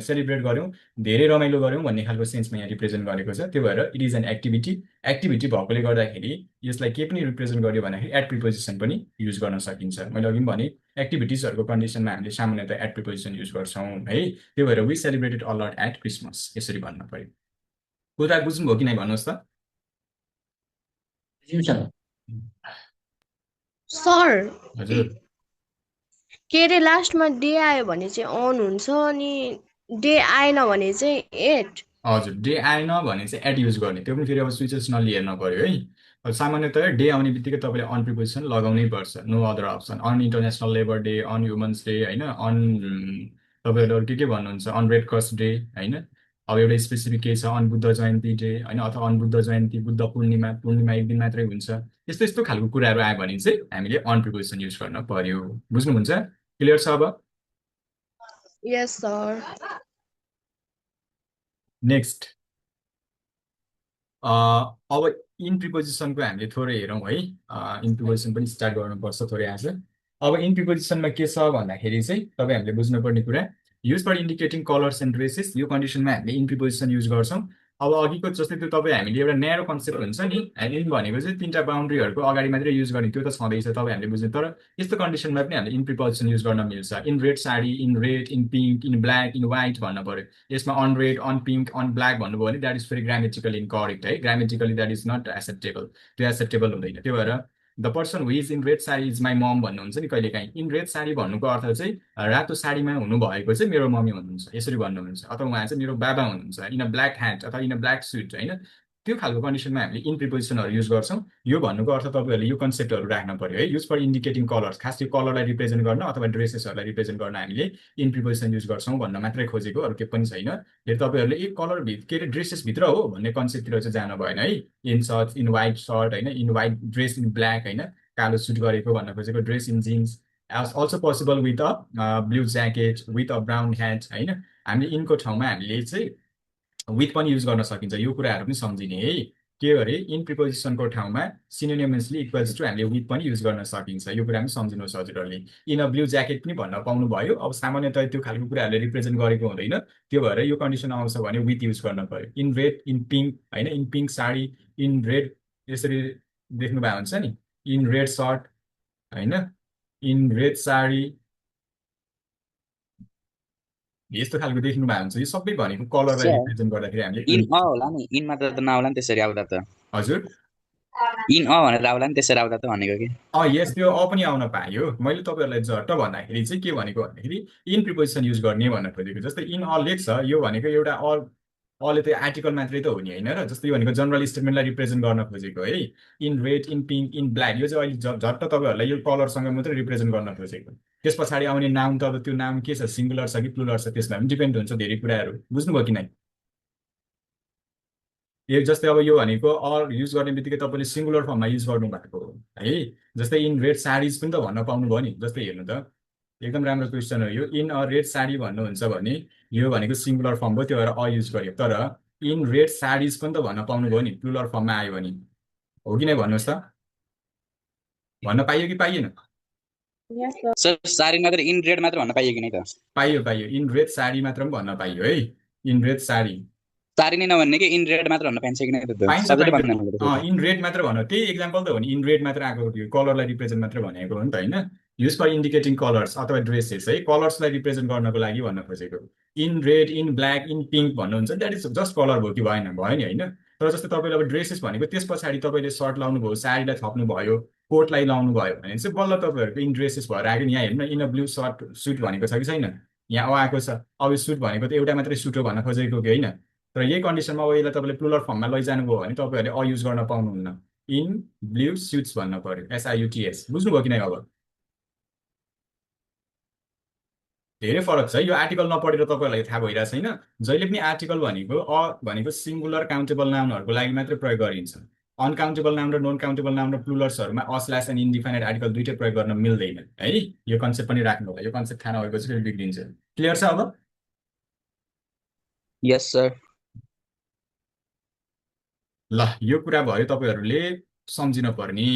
सेलिब्रेट गऱ्यौँ, धेरै रमाइलो गऱ्यौँ भन्ने खालको सेन्समा यहाँ रिप्रेजेन्ट गरेको छ। त्यो भएर इट इज एन एक्टिभिटी भएकोले गर्दाखेरि यसलाई के पनि रिप्रेजेन्ट गर्यो भन्दाखेरि एट प्रिपोजिसन पनि युज गर्न सकिन्छ। मैले अघि पनि भने एक्टिभिटिजहरूको कन्डिसनमा हामीले सामान्यतः एट प्रिपोजिसन युज गर्छौँ है। त्यो भएर we celebrated a lot at Christmas यसरी भन्न पर्यो। कुरा बुझ्नुभयो कि नै भन्नुहोस् त। सर हजुर के अरे लास्टमा डे आयो भने चाहिँ अन हुन्छ अनि डे आएन भने चाहिँ एट। हजुर डे आएन भने चाहिँ एट युज गर्ने, त्यो पनि फेरि अब सिचुएसनली हेर्न पर्यो है। अब सामान्यतया डे आउने बित्तिकै तपाईँले अन प्रिपोजिसन लगाउनै पर्छ, no other option. On international labour day, on humans day होइन, अन तपाईँहरूले अरू के भन्नुहुन्छ, अन रेड क्रस डे होइन। अब एउटा स्पेसिफिक के छ, अन बुद्ध जयन्ती डे होइन, अथवा अन बुद्ध जयन्ती, बुद्ध पूर्णिमा एक दिन मात्रै हुन्छ। यस्तो खालको कुराहरू आयो भने चाहिँ हामीले अन प्रिपोजिसन युज गर्न पर्यो। बुझ्नुहुन्छ? क्लियर छ अब? Yes sir. नेक्स्ट अब इन प्रिपोजिसनको हामीले थोरै हेरौँ है। इन प्रिपोजिसन पनि स्टार्ट गर्नुपर्छ थोरै आज। अब इन प्रिपोजिसनमा के छ भन्दाखेरि चाहिँ तपाईँ हामीले बुझ्नुपर्ने कुरा, use for indicating colours and dresses, यो कन्डिसनमा हामीले इन प्रिपोजिसन युज गर्छौँ। अब अघिको जस्तै त्यो तपाईँ हामीले एउटा न्यारो कन्सेप्ट हुन्छ नि, इन भनेको चाहिँ तिनवटा बााउन्ड्रीहरूको अगाडि मात्रै युज गर्ने, त्यो त छँदैछ तपाईँ हामीले बुझ्ने। तर यस्तो कन्डिसनमा पनि हामीले इन प्रिपोजिसन युज गर्न मिल्छ। In red sari, in red, in pink, in black, in white भन्न पर्यो। यसमा on red, on pink, on black भन्नुभयो भने द्याट इज फेरि ग्रामेटिकली इनकरेक्ट है। Grammatically that is not acceptable, त्यो एक्सेप्टेबल हुँदैन। त्यो भएर the person who is in red sari is my mum भन्नुहुन्छ नि कहिलेकाहीँ। इन रेड साडी भन्नुको अर्थ चाहिँ रातो साडीमा हुनुभएको चाहिँ मेरो मम्मी हुनुहुन्छ यसरी भन्नुहुन्छ, अथवा उहाँ चाहिँ मेरो बाबा हुनुहुन्छ। इन अ ब्ल्याक ह्याट अथवा इन अ ब्ल्याक सुट होइन, त्यो खालको कन्डिसनमा हामीले इन प्रिपोजिसनहरू युज गर्छौँ। यो भन्नुको अर्थ तपाईँहरूले यो कन्सेप्टहरू राख्न पर्यो है। युज फर इन्डिकेटिङ कलर्स, खास त्यो कलरलाई रिप्रेजेन्ट गर्न अथवा ड्रेसेसहरूलाई रिप्रेजेन्ट गर्न हामीले इन प्रिपोजिसन युज गर्छौँ भन्न मात्रै खोजेको, अरू केही पनि छैन। फेरि तपाईँहरूले एक कलर के अरे ड्रेसेसभित्र हो भन्ने कन्सेप्टतिर चाहिँ जानु भएन है। In shirt, in white shirt होइन, in white dress, in black होइन, कालो सुट गरेको भन्न खोजेको, dress in jeans, also possible with a blue jacket, with a brown hat होइन। हामीले इनको ठाउँमा हामीले चाहिँ विथ पनि युज गर्न सकिन्छ। यो कुराहरू पनि सम्झिने है। के अरे इन प्रिपोजिसनको ठाउँमा सिनोनिमसली इक्वल्स टु हामीले विथ पनि युज गर्न सकिन्छ। यो कुरा पनि सम्झिनुहोस् हजुरहरूले। इन अ ब्लू ज्याकेट पनि भन्न पाउनु भयो। अब सामान्यतया त्यो खालको कुराहरूले रिप्रेजेन्ट गरेको हुँदैन, त्यो भएर यो कन्डिसन आउँछ भने विथ युज गर्न पर्यो। इन रेड, इन पिङ्क होइन, in pink sari, in red यसरी देख्नु भएको हुन्छ नि, इन रेड सर्ट होइन, इन रेड साडी यस्तो खालको देख्नु भएको हुन्छ। यो सबै भनेको कलरलाई रिप्रेजेन्ट गर्दाखेरि हामीले इन अ होला नि, इन मात्र त नआउला नि त्यसरी आउँदा त। हजुर इन अ भनेर आउला नि त्यसरी आउँदा त भनेको कि। यस त्यो अ पनि आउन पायो। मैले तपाईँहरूलाई झट्ट भन्दाखेरि चाहिँ के भनेको भन्दाखेरि इन प्रिपोजिसन युज गर्ने भन्न खोजेको। जस्तै इन अ लेख्छ, यो भनेको एउटा अले त आर्टिकल मात्रै त हो नि होइन र। जस्तै यो भनेको जनरल स्टेटमेन्टलाई रिप्रेजेन्ट गर्न खोजेको है। In red, in pink, in black, यो चाहिँ अहिले झट्ट तपाईँहरूलाई यो कलरसँग मात्रै रिप्रेजेन्ट गर्न खोजेको। त्यस पछाडि आउने नाउन त अब त्यो नाउन के छ, सिङ्गुलर छ कि प्लुरल छ, त्यसमा पनि डिपेन्ड हुन्छ धेरै कुराहरू। बुझ्नुभयो कि नै? यो जस्तै अब यो भनेको अल युज गर्ने बित्तिकै तपाईँले सिङ्गुलर फर्ममा युज गर्नु भएको हो है। जस्तै इन रेड साडीज पनि त भन्न पाउनुभयो नि। जस्तै हेर्नु त, एकदम राम्रो क्वेसन हो यो। इन अ रेड साडी भन्नुहुन्छ भने यो भनेको सिङ्गुलर फर्म भयो, त्यो भएर अ युज गर्यो। तर इन रेड साडीज पनि त भन्न पाउनुभयो नि, प्लुरल फर्ममा आयो भने। हो कि नै भन्नुहोस् त? भन्न पाइयो कि पाइएन? सर साडी मात्र, इन रेड मात्र भन्न पाइयो कि नै त? पाइयो। इन रेड साडी मात्र पनि भन्न पाइयो है। इन रेड साडी, साडी नै नभन्ने कि इन रेड मात्र भन्न पाइन्छ कि नै त? सजिलै भन्दैन। इन रेड मात्र भन्नु, त्यही एक्जाम्पल त हो नि। इन रेड मात्र आएको थियो, कलरलाई रिप्रेजेन्ट मात्र भनेको हो नि त होइन। युज फर इन्डिकेटिङ कलर्स अथवा ड्रेसेस है कलर्सलाई रिप्रेजेन्ट गर्नको लागि भन्न खोजेको in red in black in pink भन्नुहुन्छ द्याट इज जस्ट कलर भयो कि भएन भयो नि होइन तर जस्तै तपाईँले अब ड्रेसेस भनेको त्यस पछाडि तपाईँले सर्ट लाउनु भयो साडीलाई थप्नु भयो कोटलाई लाउनु भयो भने चाहिँ बल्ल तपाईँहरूको इन ड्रेसेस भएर आएको नि यहाँ हेर्नु न in a blue shirt suit भनेको छ कि छैन यहाँ आएको छ अब यो सुट भनेको त एउटा मात्रै सुट हो भन्न खोजेको कि होइन तर यही कन्डिसनमा अब यसलाई तपाईँले प्लुरल फर्ममा लैजानुभयो भने तपाईँहरूले अयुज गर्न पाउनुहुन्न इन ब्लू सुट्स भन्न पर्यो SIUTS बुझ्नुभयो कि नै अब धेरै फरक छ यो आर्टिकल नपढेर तपाईँहरूलाई थाहा भइरहेको छैन जहिले पनि आर्टिकल भनेको सिङ्गुलर काउन्टेबल नाउनहरूको लागि मात्रै प्रयोग गरिन्छ अनकाउन्टेबल नाउन र नन काउन्टेबल नाउन र प्लुरल्सहरूमा स्ल्यास एन्ड इन्डिफाइनाइट आर्टिकल दुइटै प्रयोग गर्न मिल्दैन है यो कन्सेप्ट पनि राख्नु होला यो कन्सेप्ट थाहा नभएको चाहिँ बिग्रिन्छ क्लियर छ अब यस सर ल यो कुरा भयो तपाईँहरूले सम्झिन पर्ने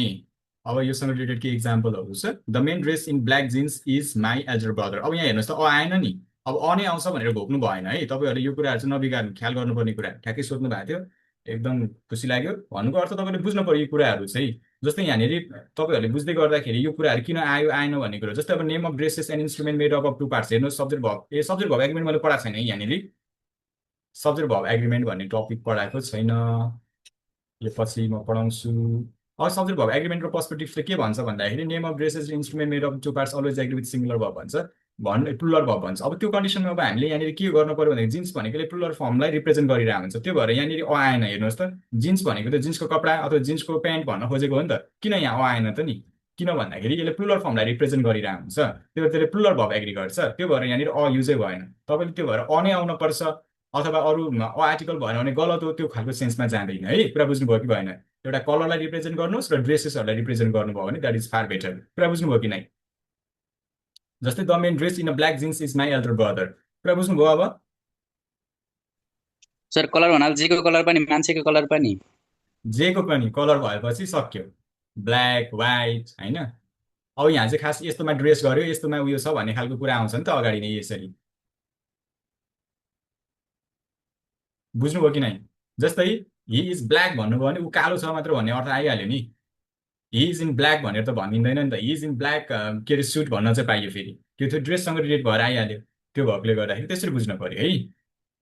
अब योसँग रिलेटेड के इक्जाम्पलहरू छ the main dress in black jeans is my elder brother अब यहाँ हेर्नुहोस् त आएन नि अब नै आउँछ भनेर घोक्नु भएन है तपाईँहरूले यो कुराहरू चाहिँ नबिगार्नु ख्याल गर्नुपर्ने कुरा ठ्याक्कै सोध्नु भएको थियो एकदम खुसी लाग्यो भन्नुको अर्थ तपाईँले बुझ्नु पर्यो यो कुराहरू चाहिँ जस्तै यहाँनिर तपाईँहरूले बुझ्दै गर्दाखेरि यो कुराहरू किन आयो आएन भन्ने कुरो जस्तै अब name of dresses and instrument made of 2 parts हेर्नुहोस् सब्जेक्ट भब सब्जेक्ट भब एग्रिमेन्ट मैले पढाएको छैन यहाँनिर सब्जेक्ट भब एग्रिमेन्ट भन्ने टपिक पढाएको छैन यो पछि म पढाउँछु अब सब्जेक्ट भब एग्रिमेन्ट र पर्सपेक्टिभले के भन्छ भन्दाखेरि name of dresses instrument made of 2 parts always agree with singular verb भन्छ प्लुरल भब भन्छ अब त्यो कन्डिसनमा अब हामीले यहाँनिर के गर्नु पर्यो भने जिन्स भनेकोले प्लुरल फर्मलाई रिप्रेजेन्ट गरिरहेको हुन्छ त्यो भएर यहाँनिर आएन हेर्नुहोस् त जिन्स भनेको त जिन्सको कपडा अथवा जिन्सको प्यान्ट भन्न खोजेको हो नि त किन यहाँ आएन त नि किन भन्दाखेरि यसले प्लुरल फर्मलाई रिप्रेजेन्ट गरिरहेको हुन्छ त्यो त्यसले प्लुरल भब एग्री गर्छ त्यो भएर यहाँनिर युजै भएन तपाईँले त्यो भएर नै आउनु पर्छ अथवा अरू आर्टिकल भएन भने गलत हो त्यो खालको सेन्समा जाँदैन है कुरा बुझ्नुभयो कि भएन एउटा कलरलाई रिप्रेजेन्ट गर्नुहोस् र ड्रेसेसहरूलाई रिप्रेजेन्ट गर्नुभयो भने द्याट इज फार बेटर कुरा बुझ्नुभयो कि नै जस्तै the main dress in a black jeans is my elder brother कुरा बुझ्नुभयो अब सर कलर भन्नाले जेको कलर पनि मान्छेको कलर पनि जेको पनि कलर भएपछि सक्यो ब्ल्याक व्हाइट होइन अब यहाँ चाहिँ खास यस्तोमा ड्रेस गर्यो यस्तोमा उयो छ भन्ने खालको कुरा आउँछ नि त अगाडि नै यसरी बुझ्नुभयो कि नै जस्तै हि इज ब्ल्याक भन्नुभयो भने ऊ कालो छ मात्र भन्ने अर्थ आइहाल्यो नि हि इज इन ब्ल्याक भनेर त भनिँदैन नि त हि इज इन ब्ल्याक के अरे सुट भन्न चाहिँ पाइयो फेरि त्यो ड्रेससँग रिलेट भएर आइहाल्यो त्यो भएकोले गर्दाखेरि त्यसरी बुझ्नु पर्यो है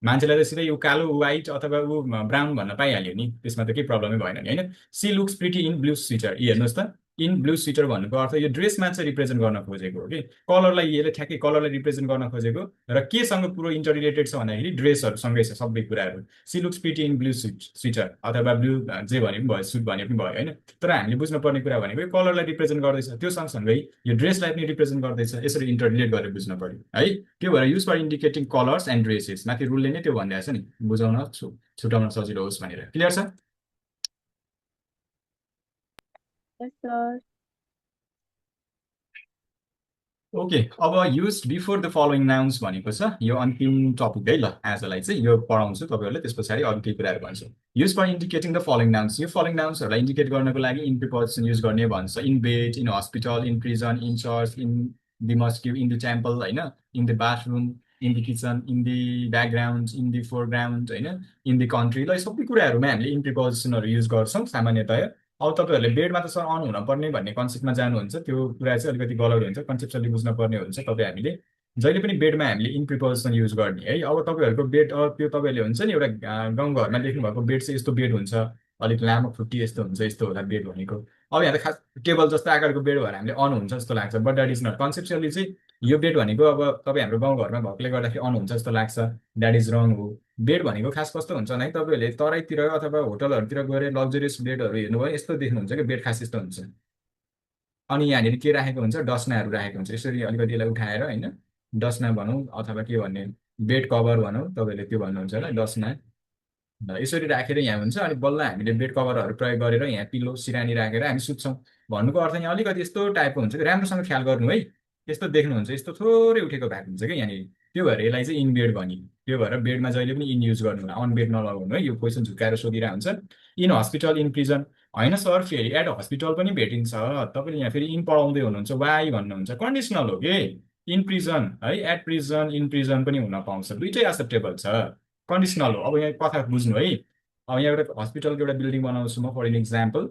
मान्छेलाई त सिधै ऊ कालो व्हाइट अथवा ऊ ब्राउन भन्न पाइहाल्यो नि त्यसमा त केही प्रब्लमै भएन नि होइन she looks pretty in blue sweater हेर्नुहोस् त इन ब्लू स्वेटर भन्नुको अर्थ यो ड्रेसमा चाहिँ रिप्रेजेन्ट गर्न खोजेको हो कि कलरलाई यसले ठ्याक्कै कलरलाई रिप्रेजेन्ट गर्न खोजेको र केसँग पुरो इन्टर रिलेटेड छ भन्दाखेरि ड्रेसहरूसँगै छ सबै कुराहरू she looks pretty in blue sweater अथवा ब्लू जे भने पनि भयो सुट भने पनि भयो होइन तर हामीले बुझ्नुपर्ने कुरा भनेको कलरलाई रिप्रेजेन्ट गर्दैछ त्यो सँगसँगै यो ड्रेसलाई पनि रिप्रेजेन्ट गर्दैछ यसरी इन्टर रिलेट गरेर बुझ्नु पर्यो है त्यो भएर use for indicating colours and dresses माथि रुलले नै त्यो भनिरहेको छ नि बुझाउन छुटाउन सजिलो होस् भनेर क्लियर छ Yes, sir. ओके अब use before the following nouns भनेको छ यो अन्तिम टपिक है ल आजलाई चाहिँ यो पढाउँछु तपाईँहरूले त्यस पछाडि अरू केही कुराहरू भन्छु use for indicating the following nouns यो फलोइङ नाउन्सहरूलाई इन्डिकेट गर्नको लागि इन प्रिपोजिसन युज गर्ने भन्छ in bed in hospital in prison in church in the mosque in the temple होइन in the bathroom in the kitchen in the background in the foreground होइन इन द कन्ट्री ल सबै कुराहरूमा हामीले इन प्रिपोजिसनहरू युज गर्छौँ सामान्यतया अब तपाईँहरूले बेडमा त सर अन हुनुपर्ने भन्ने कन्सेप्टमा जानुहुन्छ त्यो कुरा चाहिँ अलिकति गलत हुन्छ कन्सेप्चुअली बुझ्न पर्ने हुन्छ तपाईँ हामीले जहिले पनि बेडमा हामीले इन प्रिपोजिसन युज गर्ने है अब तपाईँहरूको बेड त्यो तपाईँहरूले हुन्छ नि एउटा गाउँघरमा देख्नुभएको बेड चाहिँ यस्तो बेड हुन्छ अलिक लामो खुट्टी यस्तो हुन्छ यस्तो होला बेड भनेको अब यहाँ त खास टेबल जस्तो आकारको बेड भएर हामीले अन हुन्छ जस्तो लाग्छ but that is not conceptually चाहिँ यो बेड भनेको अब तपाईँ हाम्रो गाउँघरमा भएकोले गर्दाखेरि अन हुन्छ जस्तो लाग्छ द्याट इज रङ हो बेड भनेको खास कस्तो हुन्छ भने तपाईँहरूले तराईतिर अथवा होटलहरूतिर गएर लग्जरियस बेडहरू हेर्नुभयो यस्तो देख्नुहुन्छ कि बेड खास यस्तो हुन्छ अनि यहाँनिर के राखेको हुन्छ डस्नाहरू राखेको हुन्छ यसरी अलिकति यसलाई उठाएर होइन डस्ना भनौँ अथवा के भन्ने बेड कभर भनौँ तपाईँहरूले त्यो भन्नुहुन्छ होला डस्ना यसरी राखेर यहाँ हुन्छ अनि बल्ल हामीले बेड कभरहरू प्रयोग गरेर यहाँ पिल्लो सिरानी राखेर हामी सुत्छौँ भन्नुको अर्थ यहाँ अलिकति यस्तो टाइपको हुन्छ कि राम्रोसँग ख्याल गर्नु है यस्तो देख्नुहुन्छ यस्तो थोरै उठेको भएको हुन्छ कि यहाँनिर त्यो भएर यसलाई चाहिँ इन बेड भनियो त्यो भएर बेडमा जहिले पनि इन युज गर्नु अन बेड नलगाउनु है यो क्वेसन झुकाएर सोधिरहेको हुन्छ इन हस्पिटल इन प्रिजन होइन सर फेरि एट हस्पिटल पनि भेटिन्छ तपाईँले यहाँ फेरि इन पढाउँदै हुनुहुन्छ वाइ भन्नुहुन्छ कन्डिसनल हो कि इन प्रिजन है एट प्रिजन इन प्रिजन पनि हुन पाउँछ दुइटै एक्सेप्टेबल छ कन्डिसनल हो अब यहाँ कथा बुझ्नु है अब यहाँ एउटा हस्पिटलको एउटा बिल्डिङ बनाउँछु म फर एन इक्जाम्पल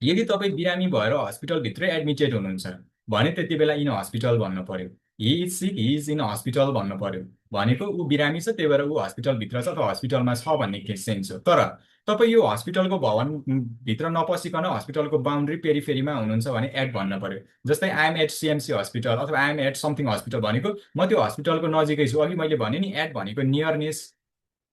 यदि तपाईँ बिरामी भएर हस्पिटलभित्रै एडमिटेड हुनुहुन्छ भने त्यति बेला इन हस्पिटल भन्नु पर्यो। He is sick, he is in hospital भन्नु पर्यो। भनेको ऊ बिरामी छ, त्यही भएर ऊ हस्पिटलभित्र छ अथवा हस्पिटलमा छ भन्ने सेन्स हो। तर तपाईँ यो हस्पिटलको भवनभित्र नपसिकन हस्पिटलको बााउन्ड्री पेरिफेरीमा हुनुहुन्छ भने एट भन्नु पर्यो। जस्तै आइएम एट सिएमसी हस्पिटल अथवा आइएम एट समथिङ हस्पिटल भनेको म त्यो हस्पिटलको नजिकै छु। अघि मैले भने नि एट भनेको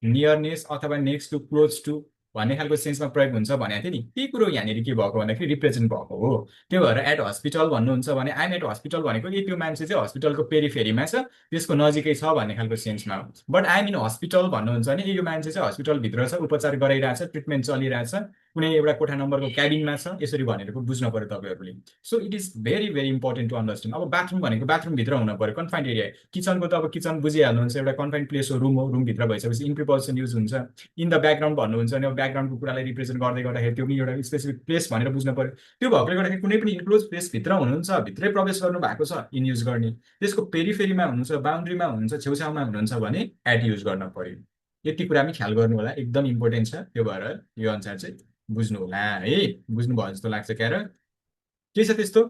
नियरनेस अथवा नेक्स्ट टु, क्लोज टु भन्ने खालको सेन्समा प्रयोग हुन्छ भनेको थिएँ नि। त्यही कुरो यहाँनिर के भएको भन्दाखेरि रिप्रेजेन्ट भएको हो। त्यो भएर एट हस्पिटल भन्नुहुन्छ भने आइएम एट हस्पिटल भनेको कि त्यो मान्छे चाहिँ हस्पिटलको पेरिफेरीमा छ, त्यसको नजिकै छ भन्ने खालको सेन्समा हो। बट आइएम इन हस्पिटल भन्नुहुन्छ भने यो मान्छे चाहिँ हस्पिटलभित्र छ, उपचार गराइरहेछ, ट्रिटमेन्ट चलिरहेछ, कुनै एउटा कोठा नम्बरको क्याबिनमा छ, यसरी भनेर बुझ्नु पर्यो तपाईँहरूले। So it is very very important to understand. अब बाथरुम भनेको बाथरुमभित्र हुनु पर्यो, कन्फाइन्ड एरिया। किचनको त अब किचन बुझिहाल्नुहुन्छ, एउटा कन्फाइन्ड प्लेस हो, रुम हो, रुमभित्र भइसकेपछि इन प्रिपोजिसन युज हुन्छ। इन द ब्याकग्राउन्ड भन्नुहुन्छ भने अब ब्याकग्राउन्डको कुरालाई रिप्रेजेन्ट गर्दै गर्दाखेरि त्यो पनि एउटा स्पेसिफिक प्लेस भनेर बुझ्नु पर्यो। त्यो भएकोले गर्दाखेरि कुनै पनि इन्क्लोज प्लेसभित्र हुनुहुन्छ, भित्रै प्रवेश गर्नु भएको छ, इन युज गर्ने। त्यसको पेरिफेरीमा हुनुहुन्छ, बााउन्ड्रीमा हुनुहुन्छ, छेउछाउमा हुनुहुन्छ भने एट युज गर्न पर्यो। यति कुरा पनि ख्याल गर्नु होला, एकदम इम्पोर्टेन्ट छ। त्यो भएर यो अनुसार चाहिँ बुझ्नु होला है। बुझ्नुभयो जस्तो लाग्छ क्यार। के छ त्यस्तो?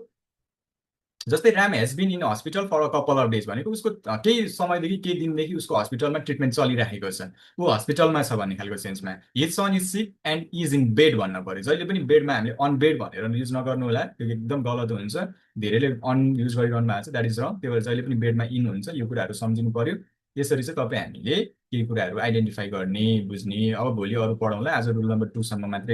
जस्तै Ram has been in hospital for a couple of days भनेको उसको केही समयदेखि, केही दिनदेखि उसको हस्पिटलमा ट्रिटमेन्ट चलिरहेको छ, ऊ हस्पिटलमा छ भन्ने खालको सेन्समा। His son is sick and is in bed भन्नु पर्यो। जहिले पनि बेडमा हामीले अन बेड भनेर युज नगर्नु होला, त्यो एकदम गलत हुन्छ। धेरैले अन युज गरिरहनु भएको छ, द्याट इज रङ। त्यही भएर जहिले पनि बेडमा इन हुन्छ, यो कुराहरू सम्झिनु पर्यो। यसरी चाहिँ तपाईँ हामीले केही कुराहरू आइडेन्टिफाई गर्ने, बुझ्ने। अब भोलि अरू पढाउँला, आज रुल नम्बर 2 सम्म मात्रै